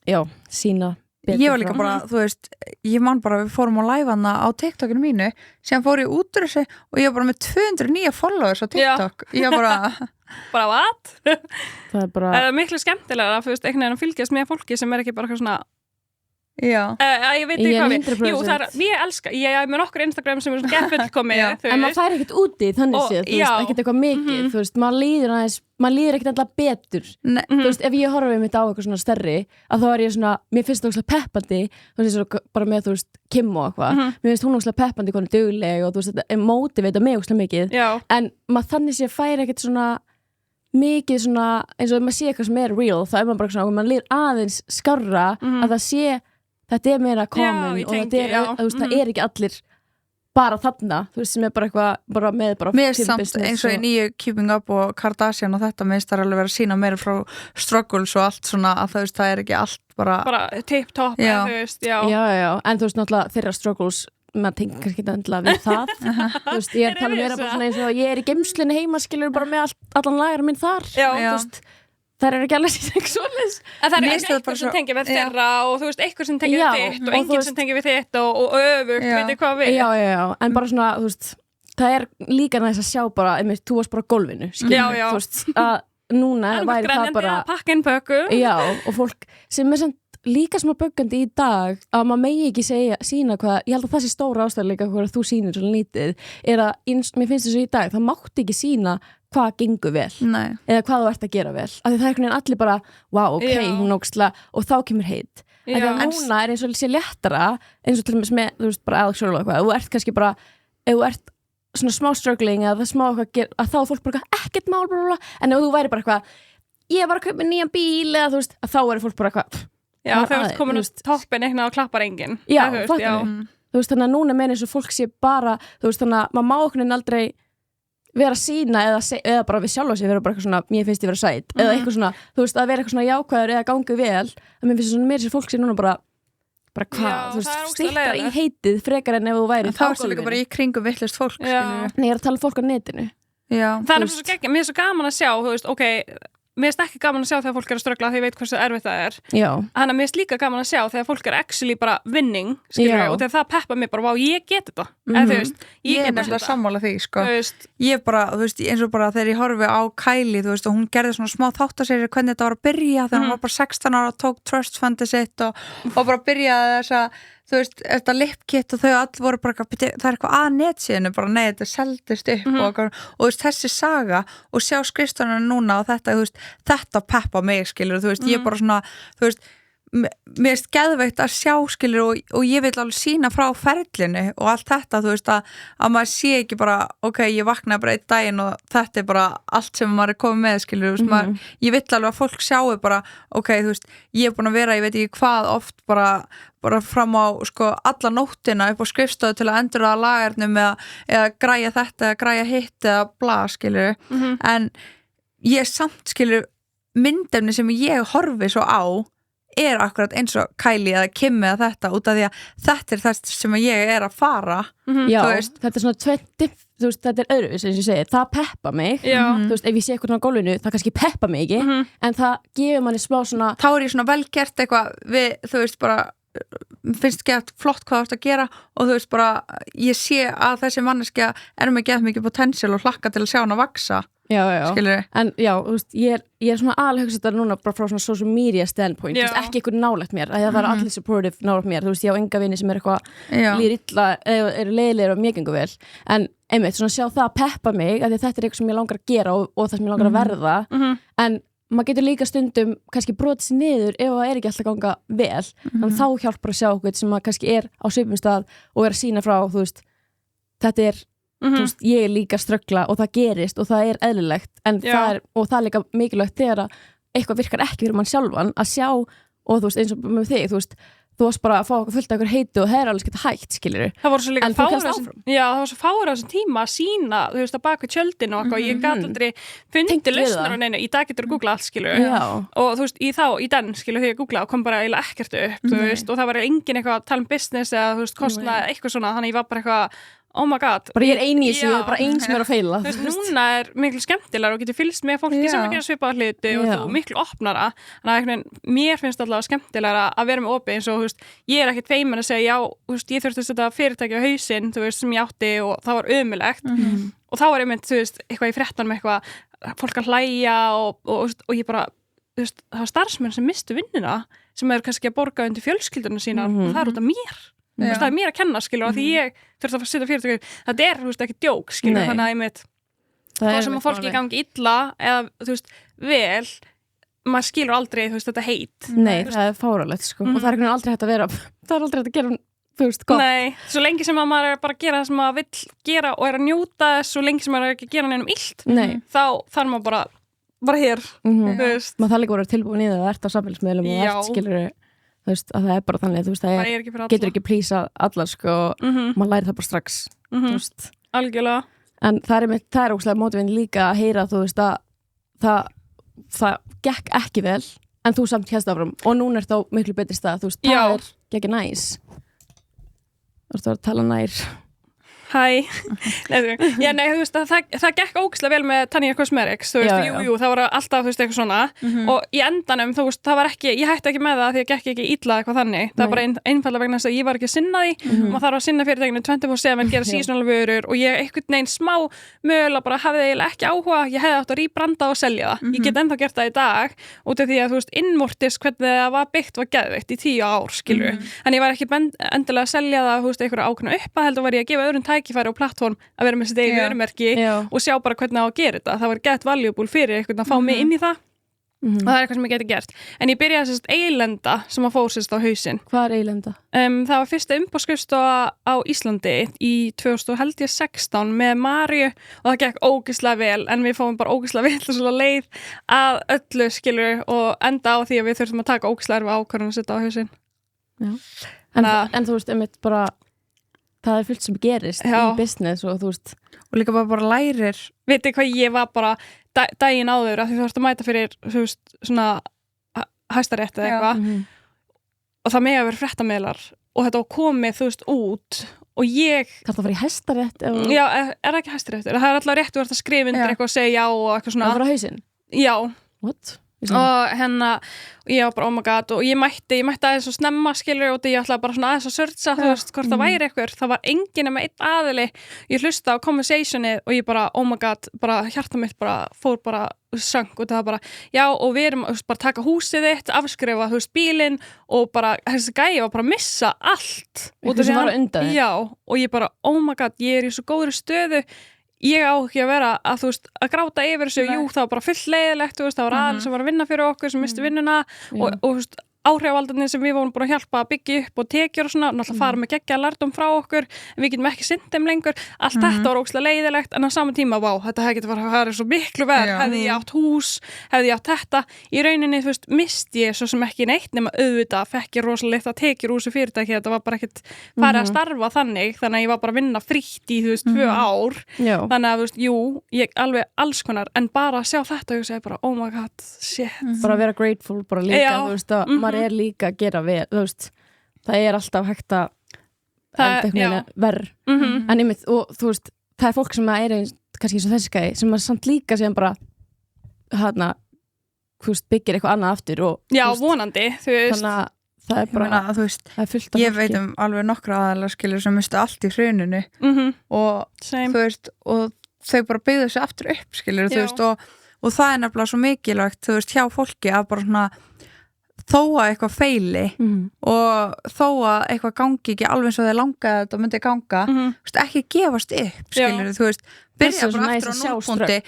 já, sína ég var líka bara, þú veist, ég man bara við fórum á live-anna á TikTokinu mínu sem fór ég út úr þessu og ég var bara með 209 followers á TikTok ég bara what? það er bara það er miklu skemmtilega að einhvern veginn að fylgjast með fólki sem er ekki bara eitthvað svona ég veit ekki hvað við jú, það er, ég elska, ég er með nokkur Instagram sem er svona gefullkomið en maður fær ekkert úti þannig séð, þú veist, ekkert eitthvað mikið þú veist, maður líður ekkert alltaf betur þú veist, ef ég horfið mitt á eitthvað svona stærri að þá er ég svona, mér finnst það óslega peppandi þú veist, bara með, þú veist, Kim og eitthvað mér finnst hún óslega peppandi, hún er dugleg og þú veist, þetta mótiveita mig óslega mikið en maður þannig sé fær ekkert svona mikið svona, eins og maður sé eitthvað sem er real, þá er maður bara svona, maður líður aðeins skárra að það sé þetta er meira common og þetta er, þú veist, það er ekki allir bara þarna, þú veist, sem er bara eitthvað bara með bara mér samt eins og í nýju Keeping Up og Kardashian og þetta minnst það er alveg verið að sína meira frá struggles og allt svona að þú veist, það er ekki allt bara tip-top, þú veist, já, en þú veist, náttúrulega þeirra struggles maður tengir kannski ekki endilega við það þú veist, ég er talað meira bara svona eins og ég er í geymslunni heima, skilur bara með allan lagar minn þar, þú veist það er ekki alveg síðan ekki svoleiðis en það er ekki eitthvað sem tengir við þeirra og þú veist, eitthvað sem tengir við þitt og enginn sem tengir við þitt og öfugt, veit ég hvað við já, en bara svona, þú veist það er líka næst að sjá bara, einmitt, þú varst bara á gólfinu, skilur, þú veist að núna væri það bara pakkin pökku og fólk sem er samt líka smá böggandi í dag að maður megi ekki sína hvað, ég held að það sé stóra ástæða líka hvað þú sýnir svo lítið er að, mér finnst þessu í dag, það mátti ekki sína hvað gengur vel eða hvað þú ert að gera vel af því það er einhvern veginn allir bara wow, ok, hún ógstlega og þá kemur heit af því að núna er eins og sé léttara eins og til dæmis með, þú veist, bara Alex Earl og eitthvað þú ert kannski bara, ef þú ert svona smá struggling eða það smá eitthvað að þá er fólk bara ekkert mál blablabla. En ef þú væri bara eitthvað ég var að kaupa nýjan bíl eða þú veist að þá er fólk bara eitthvað þegar þú ert komin úr toppin eitthvað og klappar enginn þú veist þannig að núna meina eins og fólk sé bara þú veist þannig að maður má okkur aldrei vera að sína eða bara við sjálf og sér vera bara eitthvað svona, mér finnst ég vera sæt eða eitthvað svona, þú veist, að vera eitthvað svona jákvæður eða gangu vel, að mér finnst svona meira sér fólk sér núna bara hvað, þú veist, stýttar í heitið frekar en ef þú væri þá er það líka bara í kringum vitlaust fólk Nei, ég er að tala fólk á netinu það er svo gegn, mér er svo gaman að sjá, þú veist, ok mér finnst ekki gaman að sjá þegar fólk er að ströggla því ég veit hversu erfitt það er þannig að mér finnst líka gaman að sjá þegar fólk er actually bara winning og þegar það peppa mig bara, wow, ég get þetta eða þú veist, ég er nefnilega sammála því sko. Ég bara, þú veist, eins og bara þegar ég horfi á Kylie, þú veist, og hún gerði svona smá þáttaseríu hvernig þetta var að byrja þegar hún var bara 16 ára og tók trust fundið sitt og bara byrjaði þessa þú veist, þetta lipkit og þau all voru bara, það er eitthvað að netsíðinu bara, nei, þetta seldist upp og þú veist, þessi saga og sjá skrifstofuna núna og þetta, þú veist, þetta peppa mig, skilur, þú veist, ég bara svona, þú veist, mér finnst geðveikt að sjá, skilur, og ég vil alveg sína frá ferlinu og allt þetta, þú veist, að maður sé ekki bara, ok, ég vaknaði bara einn daginn og þetta er bara allt sem maður er komið með, skilur, þú veist, maður, ég vil alveg að fólk sjáu bara, ok, þú veist, ég er búin að vera, ég veit ekki hvað oft bara fram á, sko, alla nóttina upp á skrifstofu til að endurða lagarnum eða græja þetta, eða græja hitt eða bla, skilur, en ég samt, skilur, myndefni sem ég horfi svo á er akkurat eins og Kylie eða Kim eða þetta út af því að þetta er það sem ég er að fara Já, þetta er svona 20, þú veist, þetta er öðru sem ég segi, það peppa mig þú veist, ef ég sé eitthvað á gólfinu, það kannski peppa mig ekki en það gefur manni smá svona þá er ég svona vel gert eitthvað við, þú veist, bara finnst gett flott hvað þú ert að gera og þú veist bara, ég sé að þessi manneskja er með gett mikið potential og hlakka til að sjá hann að vaksa skilur en já, þú veist, ég er svona alveg þetta núna bara frá svona social media standpoint, þú veist, ekki einhver nálægt mér að það var allir supportive nálægt mér, þú veist, ég á enga vini sem er eitthvað líður illa eða eru leiðilegir og mjög gengur vel en einmitt, svona sjá það að peppa mig að þetta er eitthvað sem ég langar að gera og það sem ég langar að verða en maður getur líka stundum kannski brotið sér niður ef það er ekki alltaf ganga vel þannig þá hjálpar að sjá okkur sem maður kannski er á svipum stað og er að sína frá, þú veist, þetta er þú veist, ég er líka ströggla og það gerist og það er eðlilegt en það er líka mikilvægt þegar að eitthvað virkar ekki fyrir mann sjálfan að sjá og þú veist eins og með þig þú varst bara að fá fullt af ykkur heitu og það alveg geta hægt, skilur það voru svo líka það var svo fára á þessum tíma að sína, þú veist, að baka tjöldin og eitthvað, ég gat aldrei fundið lausnar á neinu, í dag getur að googla allt, skilur og þú veist, í den, skilur, þegar ég googla og kom bara eiginlega ekkert upp, þú veist, og það var engin eitthvað að tala um business eða, þú veist, kostnaði eitthvað svona, þannig ég var bara eitthvað oh my god, bara ég eini í þessu, bara einn sem að feila þú veist, núna miklu skemmtilegar og getur fylgst með fólki sem gera svipaða hluti og þú miklu opnara, þannig að mér finnst alltaf skemmtilegra að vera með opið eins og, þú veist, ég ekki feimin að segja já, þú veist, ég þurfti að setja fyrirtæki á hausinn, þú veist, sem ég átti og það var ömulegt og þá var ég mynd, þú veist, eitthvað í fréttanum eitthvað, fólk að hlæja og ég bara, þú veist, það var starfsmenn sem mistu vinnuna sem kannski að borga undir fjölskylduna sína og það út af mér það mér að kenna, skilur, því ég þurfti að setja fyrirtæki, þetta þú veist, ekki djók, skilur, þannig að ég mitt hvað sem að fólki gangi illa eða, þú veist, vel maður skilur aldrei, þú veist, þetta heit Nei, það fáralegt, sko, og það aldrei hægt að vera það aldrei hægt að gera, þú veist, gott Nei, svo lengi sem að maður bara að gera það sem maður vill gera og að njóta þess, svo lengi sem maður ekki að gera neinum illt, þá þarf maður bara hér, þú veist maður það líka voru tilbúin í það að ert á samfélagsmiðlum og ert, skilur þú veist, að það bara þannig, þú veist, það getur ekki plísa allar, sko, maður læri það bara strax, þú veist. Algjörlega. En það er óslega mótivinn líka að heyra, þú veist, að það gekk ekki vel, en þú samt hérst áfram, og núna er þá miklu betri stað, þú veist, það ekki næs. Þú veist, að tala nær. Hæ, nei, þú veist, það gekk ógeðslega vel með Tanya Cosmetics, þú veist, jú, það var alltaf, þú veist, eitthvað svona og í endanum, þú veist, það var ekki, ég hætti ekki með það því að gekk ekki illa eitthvað þannig, það var bara einfalda vegna þess að ég var ekki að sinna því og maður þarf að sinna fyrirtækinu 24/7, gera seasonal vörur og ég einhvern veginn smá mögulega bara hafði eiginlega ekki áhuga, ég hefði átt að rebranda og selja það, ég get ennþá gert það í dag út af því að, þú veist, innvortis hvernig það var byggt var geðveikt í 10 ár, skilur en ég var ekki endilega að selja það, þú veist, einhverja ákveðna upphæð, heldur var ég að gefa öðrum tækifæri og plattform að vera með sitt eigin vörumerki og sjá bara hvernig á að gera þetta. Það var gett valuable fyrir einhvern að fá mig inn í það og það er eitthvað sem ég geti gert. En ég byrjaði sérst eilenda sem að fór sérst á hausinn. Hvað er eilenda? Það var fyrsta umboðsskrifstofa á Íslandi í 2016 með Maríu og það gekk ógeðslega vel en við fáum bara ógeðslega vel og svona leið að öllu, skilur, og enda á því að við þurfum að taka ógeðslega erfa ákvörðun að setja á hausinn. En þú veist, einmitt bara það er fullt sem gerist í business og þú veist og líka bara lærir veitir hvað ég var bara daginn áður að þú þarfst að mæta fyrir þú veist svona hæstarétt eða eitthvað og það mega verið fréttamiðlar og þetta var komið þú veist út og ég þarf það að fara í hæstarétt já, er ekki hæstarétt það er alltaf rétt þú ert að skrifa undir eitthvað og segja já og eitthvað svona það fara á hausinn? Já What? Og ég var bara oh my god og ég mætti aðeins svo snemma skilur og ég ætlaði bara svona aðeins að searcha þú veist hvort það væri eitthvað, það var enginn nema einn aðili, ég hlusta á conversationið og ég bara oh my god, bara hjarta mitt bara fór bara söng og það var bara já og við erum bara taka húsið þitt, afskrifa þú veist bílinn og bara þessi gæi var bara að missa allt eitthvað sem var undan þig já og ég bara oh my god, ég er í svo góðri stöðu ég á ekki að vera að þú veist að gráta yfir þessu, jú það var bara fullt leiðilegt þú veist, það var aðeins sem var að vinna fyrir okkur sem misti vinnuna og þú veist áhrifaldarnir sem við vorum búin að hjálpa að byggja upp og tekjur og svona, náttúrulega fara með geggja lærdóm frá okkur, en við getum ekki sinnt þeim lengur allt þetta var ógeðslega leiðilegt en á sama tíma, vá, þetta hefði getið að fara svo miklu verð, hefði ég átt hús hefði ég átt þetta, í rauninni þú veist misti ég svo sem ekki neitt nema auðvitað fekk ég rosalega litla tekjur úr þessu fyrirtæki þetta var bara ekkert farið að starfa þannig að ég var bara að vinna frítt í þú veist 2 ár, þannig að þú veist jú, ég alveg alls konar, en bara að sjá þetta og ég segi bara, oh my god, shit bara vera grateful, bara líka, þú veist að maður er líka að gera vel, þú veist það er alltaf hægt að verð, en einmitt og þú veist, það er fólk sem er kannski eins og þessi gæi, sem er samt líka sem bara hana, þú veist, byggir eitthvað annað aftur og, já, veist, vonandi, þú veist þannig að það er bara, þú veist, það er fullt af ég veit alveg nokkra aðalega skilur sem mistu allt í hruninu og þú veist, og þau bara byggðu sig aftur upp skilur, þú veist, og það er nefnilega svo mikilvægt, þú veist, hjá fólki að bara svona þó að eitthvað feili og þó að eitthvað gangi ekki alveg eins og þeir langaði að þetta myndi ganga veist, ekki gefast upp, skilur þú veist, byrja bara aftur á núlpunkti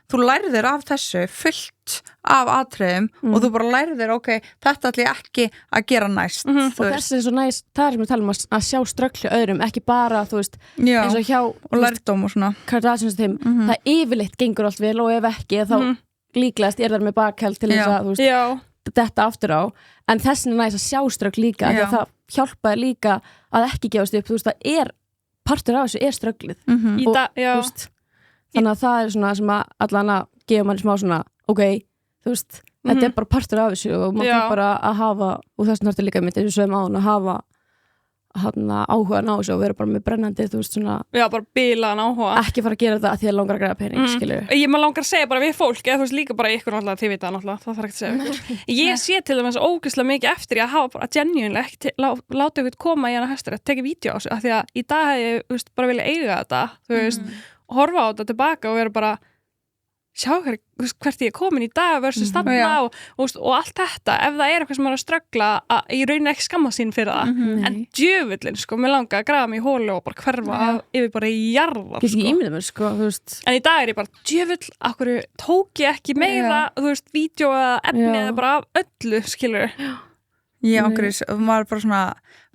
þú lærðir af þessu fullt af atriðum og þú bara lærðir, ok, þetta ætla ég ekki að gera næst og þessi er svo næst, það er sem við talum að sjá ströggli öðrum, ekki bara, þú veist eins og hjá og lærdóm og svona Kardashians þeim, það yfirleitt gengur allt vel og ef ekki þá líklegast þar með bakheld til þess að, þú veist, detta aftur á, en þessin næst að sjá strögg líka, því að það hjálpaði líka að ekki gefast upp, þú veist, það partur af þessu strögglið og, þú veist, þannig að það svona sem að allan að gefa manni smá svona, ok, þú veist, þetta bara partur af þessu og maður fyrir bara að hafa, og þess náttúrulega líka mitt eins og sögum á hann að hafa áhugaðan á þessu og vera bara með brennandi, þú veist, svona bara bílaðan áhuga, ekki fara að gera þetta að því að langar að græða pening, skilur maður langar að segja bara við fólk, eða þú veist líka bara ykkur náttúrulega, þið vita náttúrulega, það þarf ekki að segja ég sé til dæmis ógeðslega mikið eftir ég að hafa bara genuinely ekki láta ykkur koma í hana hestur, að tekja vídeo á þessu, af því að í dag hef ég, þú veist, bara vilja eiga þetta, þú veist, horfa á þetta tilbaka og vera bara sjá hvert ég komin í dag versus þarna og allt þetta, ef það eitthvað sem er að ströggla að ég raunin ekki skamma sín fyrir það en djöfullin, sko, mér langar að grafa mig í hólu og bara hverfa yfir bara í jarðar, sko, þú veist en í dag ég bara, djöfull, akkur tók ég ekki meira, þú veist, vídeo eða efni eða bara af öllu, skilur Grís, maður bara svona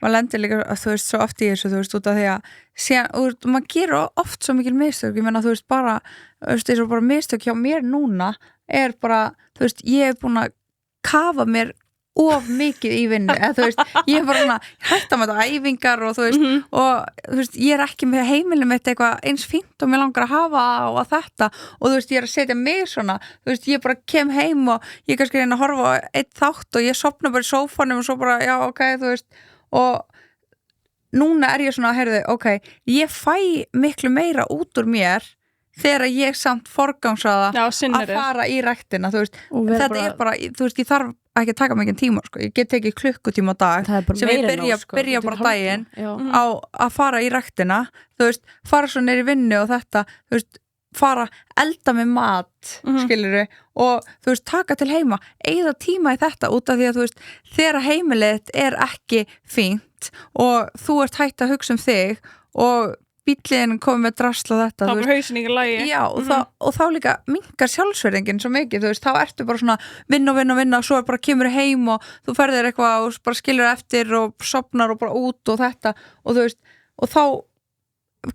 maður lendir líka, þú veist, svo oft í þessu þú veist, út af því að síðan, maður gerur oft svo mikil mistök, ég menna, þú veist, bara þú veist, þessu bara mistök hjá mér núna bara, þú veist, ég búin að kafa mér of mikið í vinnu, eða þú veist, ég bara svona hætta með þetta æfingar og þú veist og þú veist, ég ekki með heimilum eitthvað eins fínt og mér langar að hafa og þetta og þú veist, ég að setja mig svona, þú veist, ég bara kem heim og ég kannski reyna að horfa á einn þátt og ég sofna bara í sófanum og svo bara, já, ok, þú veist og núna ég svona, heyrðu, ok, ég fæ miklu meira út úr mér þegar ég samt forgangsaða að fara í ræktina, þú veist, þetta bara, þú veist, ég þarf ekki að taka mikið tíma, sko, ég get tekið klukkutíma á dag sem ég byrja bara daginn á að fara í ræktina, þú veist, fara svo neyri vinnu og þetta, þú veist, fara elda með mat, skilurðu og þú veist, taka til heima eyða tíma í þetta út af því að þú veist þegar heimilið ekki fínt og þú ert hætt að hugsa þig og bíllinn komið með drasl og þetta þá bara hausin ekki lægi og þá líka minnkar sjálfsverðingin svo mikið, þú veist, þá ertu bara svona vinna og svo bara kemur heim og þú ferðir eitthvað og bara skilur eftir og sopnar og bara út og þetta og þú veist, og þá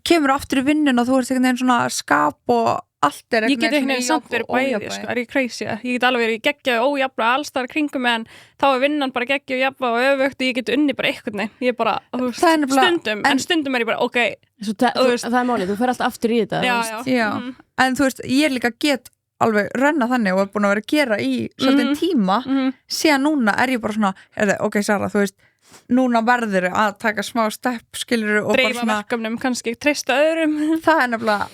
kemur aftur í vinnun og þú ert einhvern veginn svona skap og allt ég get einhvern veginn samt verið bæði, sko, ég crazy ég get alveg verið geggjaði ójafna allstar kringum en þá vinnan bara geggjaði jafna og öfugt og ég get unni bara einhvern veginn ég bara, stundum, en stundum ég bara ok, það málið, þú fer alltaf aftur í þetta já. En þú veist, ég líka get alveg renna þannig og búin að vera að gera í svolítið tíma síðan núna ég bara svona, ok Sara, þú veist núna verður að taka smá stepp skilur og dreifa verkefnum, kannski treysta öðrum það nefnilega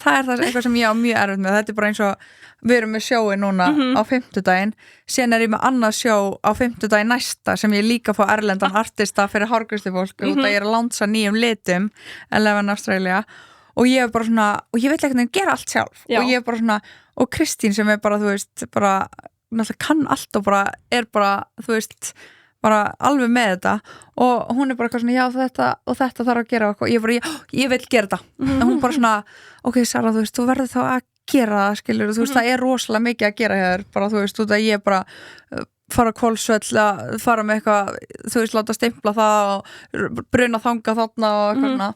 það eitthvað sem ég á mjög erfitt með, þetta bara eins og við erum með sjói núna á fimmtudaginn, síðan ég með annað sjó á fimmtudaginn næsta sem ég líka fá erlendan artista fyrir hárgreiðslufólk út að ég að lansa nýjum litum Eleven Australia og ég bara svona, og ég vil ekki gera allt sjálf og ég bara svona, og Kristín sem bara, þú veist, bara náttúrulega kann allt og bara bara, þú veist bara alveg með þetta og hún bara eitthvað svona, já þetta og þetta þarf að gera og ég bara, ég vil gera þetta og hún bara svona, ok Sara, þú veist, þú verður þá að gera það, skilur, þú veist, það rosalega mikið að gera hér, bara þú veist, út að ég bara fara Hvolsvöll að fara með eitthvað, þú veist, láta stimpla það og bruna þanga þarna og eitthvað svona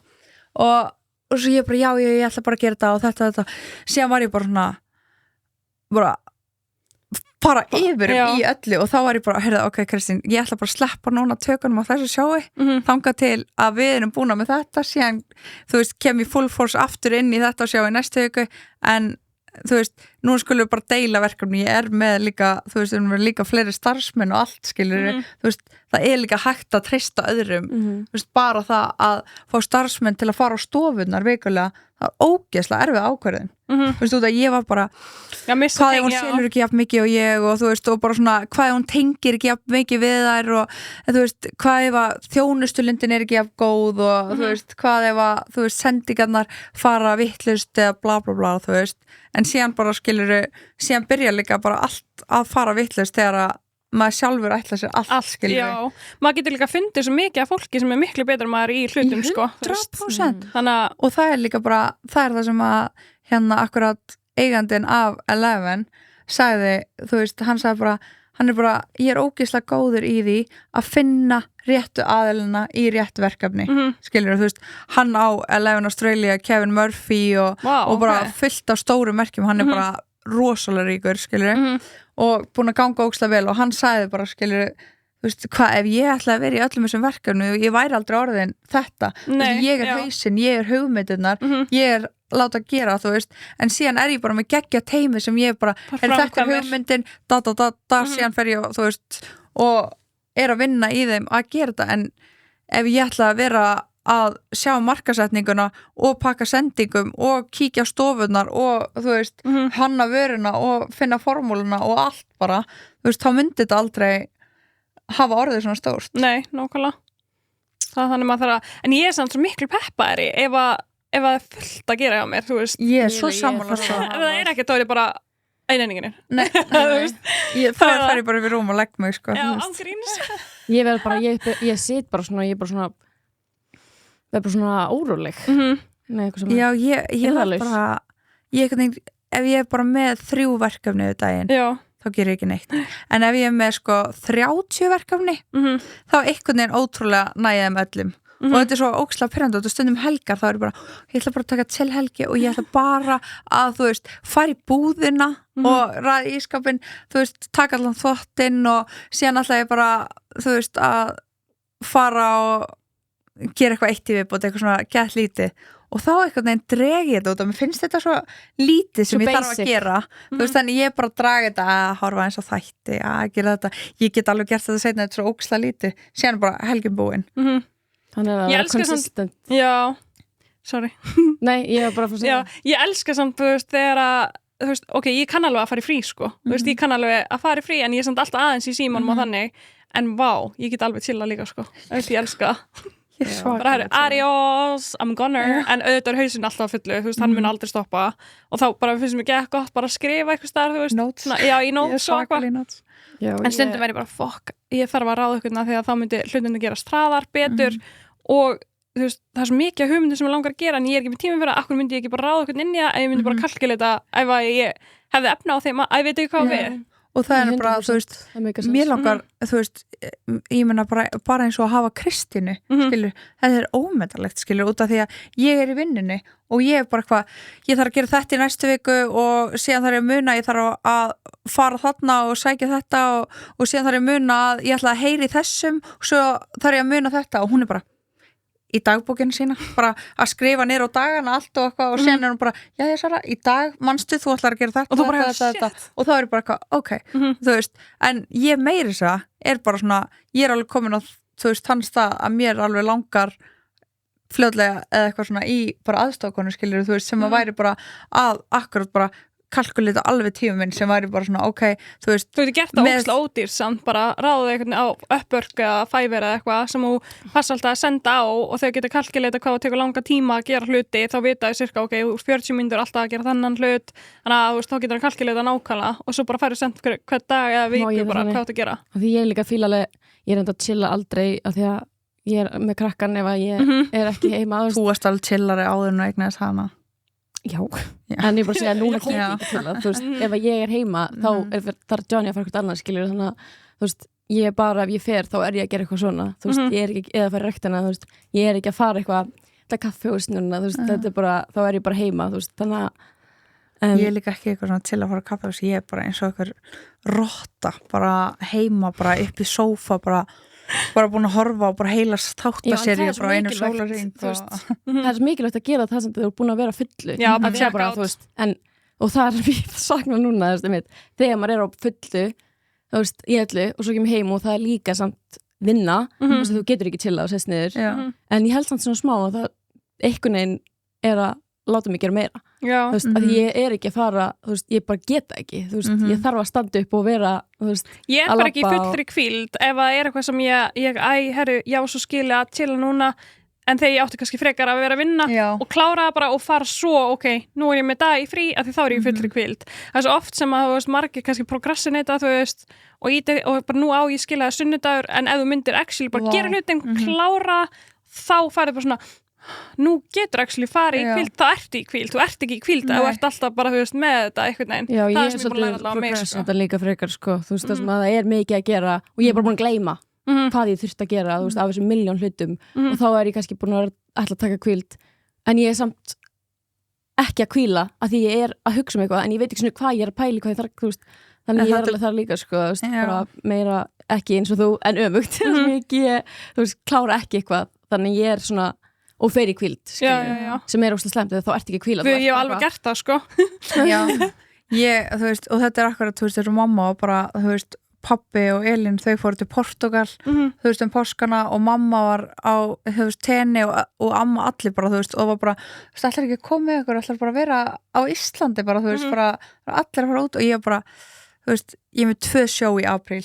og svo ég bara, já, ég ætla bara að gera þetta og þetta, síðan var ég bara svona bara fara yfir í öllu og þá var ég bara, heyrðu, ok Kristín, ég ætla bara að sleppa núna tökunum á þessu sjói þangað til að við erum búin með þetta síðan, þú veist, kem ég full force aftur inn í þetta sjói næstu viku en þú veist, nú skulum við bara deila verkefni, ég með líka, þú veist, við erum líka fleiri starfsmenn og allt, skilur þú veist, það líka hægt að treysta öðrum þú veist, bara það að fá starfsmenn til að fara á stofunar vikulega, það ógeðslega erfið ákvörðin þú veist, þú veist, ég var bara hvað hún selur ekki jafn mikið og ég og þú veist, og bara svona, hvað hún tengir ekki jafn mikið við þær og þú veist, hvað ef að þjónustulundin ekki jafn góð og þú veist, hvað ef að þú veist, sendingarnar fara vittlust eða bla bla bla, þú veist en síðan bara skiluru, síðan byrja líka bara allt að fara vittlust þegar að maður sjálfur ætla sér allt skilur já, maður getur líka fundið svo mikið af fólki sem miklu betur maður í hlutum 100% og það líka bara, það sem að hérna akkurat eigandinn af Eleven sagði, þú veist, hann sagði bara hann bara, ég ógeðslega góður í því að finna réttu aðilina í rétt verkefni skilur, þú veist, hann á Eleven Australia, Kevin Murphy og bara fullt af stóru merkjum, hann bara rosalega ríkur, skilur og búin að ganga ógeðslega vel og hann sagði bara, skilur þú veist, hvað, ef ég ætlaði að vera í öllum þessum verkefni og ég væri aldrei orðin þetta, ég hausinn, ég hugmyndirnar, ég láta gera, þú veist, en síðan ég bara með geggja teimi sem ég bara þetta hugmyndin, síðan fer ég, þú veist, og að vinna í þeim að gera þetta, en ef ég ætla að vera að sjá markasetninguna og pakka sendingum og kíkja á stofunar og þú veist, hanna vöruna og finna formúluna og allt bara, þú veist, þá myndi þetta aldrei hafa orðið svona stórt. Nei, nákvæmlega. Það þannig maður þarf að, en ég samt svo miklu peppaðri ef það fullt að gera hjá mér, þú veist. Ég svo sammála svo. Ef það ekki, þá ég bara einenninginu. Nei. Það fer ég bara við rúm og legg mig, sko. Já, ángríns. Ég verð bara, ég sit bara svona, ég er bara svona óróleg. Nei, eitthvað svona. Já, ég var bara, ef ég er bara með 3 verkefni við daginn, þá gerir ég ekki neitt. En ef ég er með, sko, 30 verkefni, þá einhvern veginn ótrúlega nægið með öllum. Og þetta svo ógeðslega pirrandi og stundum helgar þá bara, ég ætla bara að taka til helgi og ég ætla bara að, þú veist, fara í búðina og ræða ískapinn, þú veist, taka allan þvottinn og síðan ætla ég bara, þú veist, að fara og gera eitthvað eitt í viðbót, eitthvað svona gett lítið og þá einhvern veginn dreg ég þetta út og mér finnst þetta svo lítið sem ég þarf að gera þú veist, þannig ég bara draga þetta að horfa eins á þætti, að gera þetta ég get alveg gert þetta seinna, þetta er svo ógeðslega lítið síðan bara helgin búin Þannig að Ég vera elska konsistent. Já, sorry. Nei, ég var bara að segja. Já, ég elska samt, þú veist, þegar að, þú veist, ok, ég kann alveg að fara í frí, sko. Þú veist, ég kann alveg að fara í frí, en ég er samt alltaf aðeins í símanum og þannig. En vá, ég get alveg chilla líka, sko. Ég elska. Bara herri, adios, I'm gonna. En auðvitað hausinn alltaf fullu, þú veist, hann mun aldrei stoppa. Og þá bara finnst mér ekki gott bara að skrifa eitthvað staðar, þú veist. Notes. Já, í notes og eitthvað. En ég- stundum verið bara, fuck, ég þarf að ráða eitthvað því að þá myndi hlutinu gerast hraðar, betur og þú veist, það er svo mikið af hugmyndir sem ég langar að gera en ég er ekki með tíma fyrir að akkur myndi ég ekki bara ráða eitthvað inn í það ef ég myndi bara kalkulita ef að ég hefði efna á þeim að ég veit ekki hvað við og það er bara, þú veist, Það make sense. mér langar þú veist, ég meina bara eins og að hafa Kristínu, skilur þetta er ómetanlegt, skilur, út af því að ég er í vinnunni og ég er bara hvað ég þarf að gera þetta í næstu viku og síðan þarf ég að muna, ég þarf að fara þarna og sækja þetta og síðan þarf ég að muna að ég ætla að heyri þessum og svo þarf ég að muna þetta og hún er bara í dagbókinu sína, bara að skrifa niður á dagana allt og eitthvað og síðan er hún bara já ég Sara, í dag, manstu, þú ætlar að gera þetta og þú bara, þetta og þá er bara eitthvað, ok, þú veist en ég meiri þess að er bara svona ég er alveg komin á, þú veist, þann stað að mér alveg langar fljótlega eða eitthvað svona í bara aðstofkonu skilur, þú veist, sem að væri bara að akkurat bara kalkulita alveg tíma minn sem væri bara svona, ok, þú veist Þú getur gert það ógeðslega ódýrt samt bara ráðið einhvern á Upwork eða Fiverr eða eitthvað sem þú passa alltaf að senda á og þau getur kalkulita hvað það tekur langa tíma að gera hluti þá vita þau cirka, ok, úr 40 mínútur alltaf að gera þannan hlut þannig að þú veist, þá getur það kalkulita nákvæmlega og svo bara færðu sendt hvern dag eða viku bara hvað þú gera Því ég líka fíla alveg, ég er enda að chilla aldrei af því að ég er með krakkan ef að ég er ekki heima Þú varst alveg chillari áður en eignast hana Já, en ég bara segja að núna get ég ekki til það, þú veist, ef að ég er heima þá þarf Johnny að fara eitthvað annað skilur þannig að, þú veist, ég er bara ef ég fer þá er ég að gera eitthvað svona, þú veist, ég er ekki eða að fara í rektina, þú veist, ég er ekki að fara eitthvað þetta kaffehúsnuna, þú veist, þetta er bara þá er ég bara heima, þú veist, þannig að Ég er líka ekki eitthvað svona til að fara á kaffehús ég er bara eins og eitthvað rotta bara heima, bara upp í sófa bara búin að horfa og bara heila þáttaserju bara einu sólarhring það er mikilvægt að gera það sem þú er búin að vera fullu Já, að segja bara, þú veist, og það er við sakna núna, þú veist, þegar maður er á fullu, þú veist, í öllu og svo kemur heim og það er líka samt vinna, þú veist, þú getur ekki chilla og sest niður, en ég held samt svona smá að það einhvern veginn er að láta mig gera meira Já. þú veist, að ég er ekki að fara þú veist, ég bara geta ekki, þú veist, ég þarf að standa upp og vera, þú veist, Ég er bara ekki í fullri hvíld ef það er eitthvað sem herru, já, svo skilja að chilla núna en þegar ég átti kannski frekar að vera að vinna og klára það bara og fara svo, ok, nú er ég með dag í frí af því þá er ég í fullri hvíld það er svo oft sem að, þú veist, margir kannski progressinita, þú veist, og bara nú á ég skilja það sunnudagur, en ef þú myndir actually bara gera hlutin, klára þá farið bara svona nú getur actually farið í hvíld, þá ertu í hvíld þú ert ekki í hvíld, þú ert alltaf bara þú veist, með þetta einhvern veginn, Já, það ég er sem ég búin að læra alltaf á mig sko. þetta líka frekar, sko, þú veist, það sem að það er mikið að gera og ég er bara búin að gleyma hvað ég þurft að gera, þú veist, af þessum milljón hlutum og þá er ég kannski búin að ætla að taka hvíld en ég er samt ekki að hvíla að því ég að hugsa eitthvað en ég veit ekki svona hvað ég að pæli hvað ég þarf, þú veist, þannig ég alveg þar líka sko, þú veist, bara meira ekki eins og þú en öfugt, þú veist, klára ekki eitthvað, þannig ég svona og fer í hvíld, sem óslega slemt þá ert ekki hvíla. Ég hef alveg gert það sko. Já, þú veist, og þetta akkurat, þú veist, þessu mamma og bara, þú veist, pabbi og Elín, þau fóru til Portugal, þú veist, páskana og mamma var á, þú veist, tenni og amma allir bara, þú veist, og var bara, þú veist, allir ekki að koma með ykkur, allir bara að vera á Íslandi bara, þú veist, bara allir að fara út og ég bara, þú veist, ég er með 2 sjó í apríl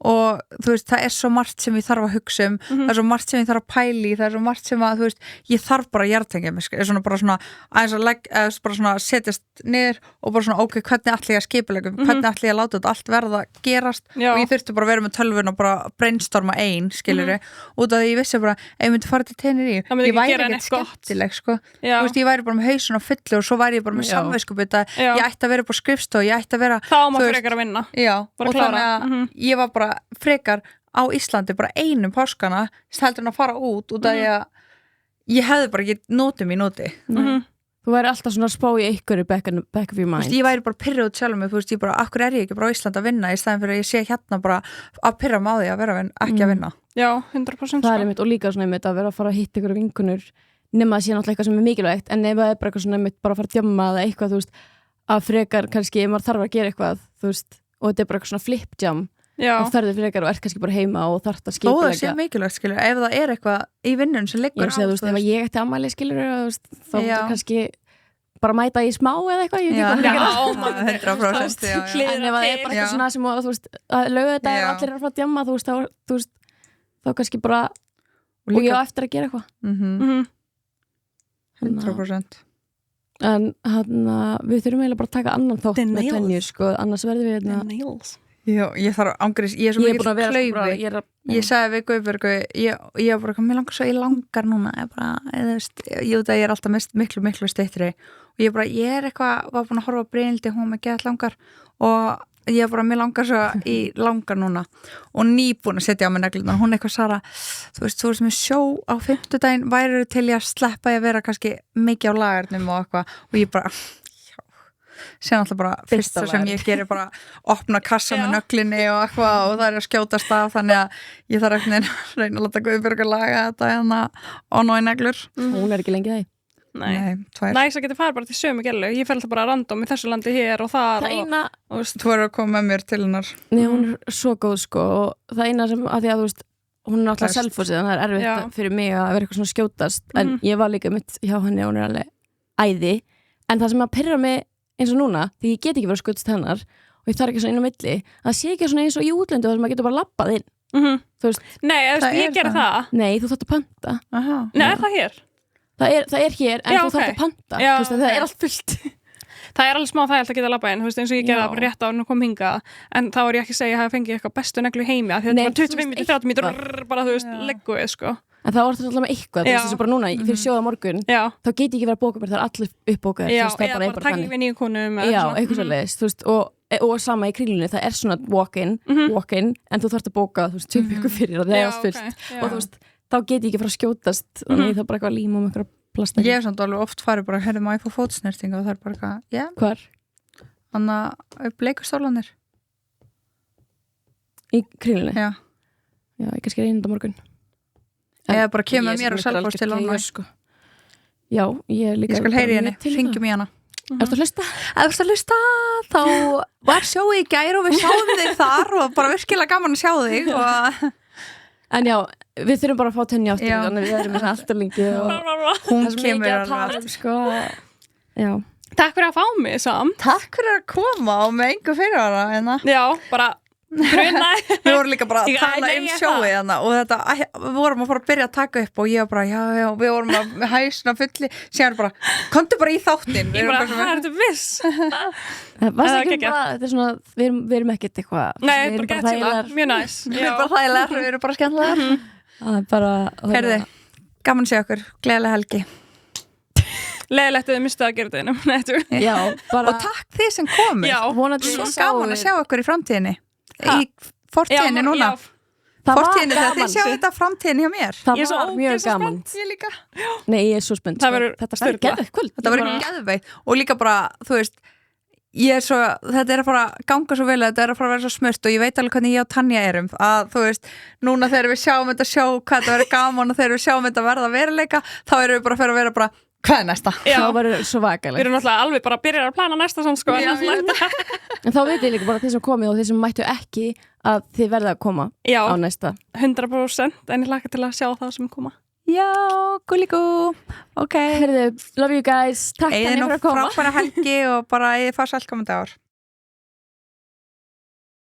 og þú veist, það svo margt sem ég þarf að hugsa það svo margt sem ég þarf að pæli það svo margt sem að, þú veist, ég þarf bara að jartengja mig, svona bara svona aðeins að bara svona setjast niður og bara svona, ok, hvernig ætla ég að skipulegum hvernig ætla ég að láta þetta allt verða að gerast og ég þurfti bara að vera með tölvun og bara brainstorma út af því ég vissi bara, ef ég myndi fara til Tenerife ég væri ekkert skemmtileg, sko þú veist, ég væri bara með hausinn á fullu og svo væri ég bara með samviskubit að ég ætti að vera upp á skrifstofu, ég ætti að vera þá má frekar að vinna. Já, og þannig að ég var bara frekar á Íslandi bara einum páskana heldur en að fara út af því að ég hefði bara ekki nóti Þú væri alltaf svona að spá í ykkur í back of your mind. Ég væri bara pyrruð út sjálf mig, þú veist, ég bara, akkur ég ekki bara á Íslandi að vinna í staðin fyrir að ég sé hérna bara að pyrra mig á því að vera ekki að vinna. Já, 100%. Það einmitt, og líka svona einmitt að vera að fara að hitta ykkur vinkunur nema að sé náttúrulega eitthvað sem mikilvægt, en ef það bara eitthvað svona einmitt bara að fara að djamma eða eitthvað, þú veist, að frekar kannski ef maður þarf að gera eitthvað, þú veist, og þetta bara eitthvað svona flip jam og þarfið frekar og kannski bara heima og þarft að skipulegja. Það sé mikilvægt, skilur, ef það eitthvað í vinnun sem liggur á, þú veist, ef ég ætti afmæli, skilur, þá kannski bara mæta í smá eða eitthvað, ég veit ekki 100%, en ef það bara eitthvað svona sem, þú veist, að lauga þetta allir að fara að djamma, þú veist, þá kannski bara og ég á eftir að gera eitthvað 100%. En við þurfum eiginlega bara að taka annan þátt með tennjur, sko, annars verðum við Já, ég þarf ángriðs, ég svo mikið klaufi ég sagði við Guðbjörgu ég var bara, mér langar svo, ég langar núna ég er alltaf miklu steyttri og ég eitthvað, var búin að horfa á Brynhildi, hún með gett langar og ég bara, mér langar svo í langar núna og nýbúin að setja á mig neglurnar, hún eitthvað Sara, þú veist með sjó á 5. daginn, værirðu til ég að sleppa ég að vera kannski mikið á lagarnum og eitthvað og ég bara sem alltaf bara fyrsta sem ég gerir bara opna kassa með nöglinni og eitthvað og það að skjótast af þannig að ég þarf ekki að reyna að láta Guðbjörg að laga þetta og ná í neglur Hún ekki lengi það Nei, það getur farið bara til sömu gælu ég fer alltaf bara random í þessu landi hér og þar og þú verður að koma með mér til hennar Nei, hún svo góð sko og það eina sem að því að þú veist hún alltaf selfosið þannig að það erfitt fyrir mig að vera eitthvað svona skjótast en ég var líka mitt hjá henni hún alveg æði en það sem að pirra mig eins og núna, því ég get ekki verið að skutast hennar og ég þarf ekki svona inn á milli það sé ekki svona eins og í útlöndu þar sem maður getur bara labbað inn þú veist Nei, ég gera það Nei, þú þarft að panta Nei, er það hér? Það er hér, en þú þarft að panta veist, það er allt fullt Það er alveg smá þægilt að geta labba inn, eins og ég gera bara rétt á hún og kom hinga en þá er ég ekki að segja að ég hafi fengið eitthvað bestu neglu heimi að þetta var 25-30 mítur bara, þú veist, legguð, sko En það var þetta alltaf með eitthvað, þú veist, bara núna fyrir sjóða morgun, þá get ég ekki verið að bóka mér það er allir uppbókaðir, þú veist, það bara takk ég við nýju konum Já, eitthvað svoleiðis, þú veist, og sama í kringlunni, það er svona walk-in, en þú þarfst að bóka, þú veist, 2 vikur fyrir og það er allt fullt og þú veist, þá get ég ekki fara að skjótast þannig það bara eitthvað líma um eitthvað plastæki Ég hef samt alveg oft farið bara, herri maður fór fótsnerting og það er bara eitthvað, Hvar? Þannig að bleikustólanir Í kringlunni? Já, ég kannski reynda morgun Eða bara kemur mér og Selfoss til hana sko. Já, ég líka Ég skal heyri henni, ringjum í hana Ertu að hlusta? Ef þú ert að hlusta, þá var sjóið í gær og við sjáum þig þar og bara virkilega gaman að sjá þig En já, við þurfum bara að fá Tönju aftur þannig við erum með alltaf lengi og hún kemur alveg sko. Já Takk fyrir að fá mig, Sam Takk fyrir að koma og með engu fyrir hana Já, bara Við vorum líka bara að tala sjóið hana og þetta, við vorum að fara að byrja að taka upp og ég var bara, já, við vorum að hæsna fulli, sér bara, komdu bara í þáttin Ég bara, hvað er þetta viss? Þetta er svona, við erum ekkert eitthvað Nei, bara gett síðan, mjög næs Við erum bara þægilegar, við erum bara skemmtilegar Það er bara Herði, gaman að sjá okkur, gleðilega helgi Leðilegt að þið mistu að gera þetta Já, bara Og takk þið sem komið Já, svo gaman að sjá okkur í framtíðinni Í fortíðinni núna Fortíðinni þegar þið sjáu þetta framtíðin hjá mér. Það var mjög gaman. Ég líka. Nei, ég svo spennt. Þetta var geðveikt kvöld. Þetta var geðveikt og líka bara, þú veist, þetta að fara að ganga svo vel að þetta að fara að vera svo smurt og ég veit alveg hvernig ég og Tanja erum að þú veist, núna þegar við sjáum þetta hvað þetta verður gaman og þegar við sjáum þetta verða veruleika, þá erum við bara að vera bara hvað er næsta? Það verður svo vakalegt. Við erum náttúrulega alveg bara að byrja að plana næsta samt sko. En þá veit ég líka bara þeir sem komið og þeir sem mættu ekki að þið verða að koma á næsta. 100% en ég hlakka til að sjá þá sem koma. Já, gulligú. Ok. Herðu, love you guys. Takk fyrir að koma. Einu frábæra helgi og bara ég fá sælt komandi ár.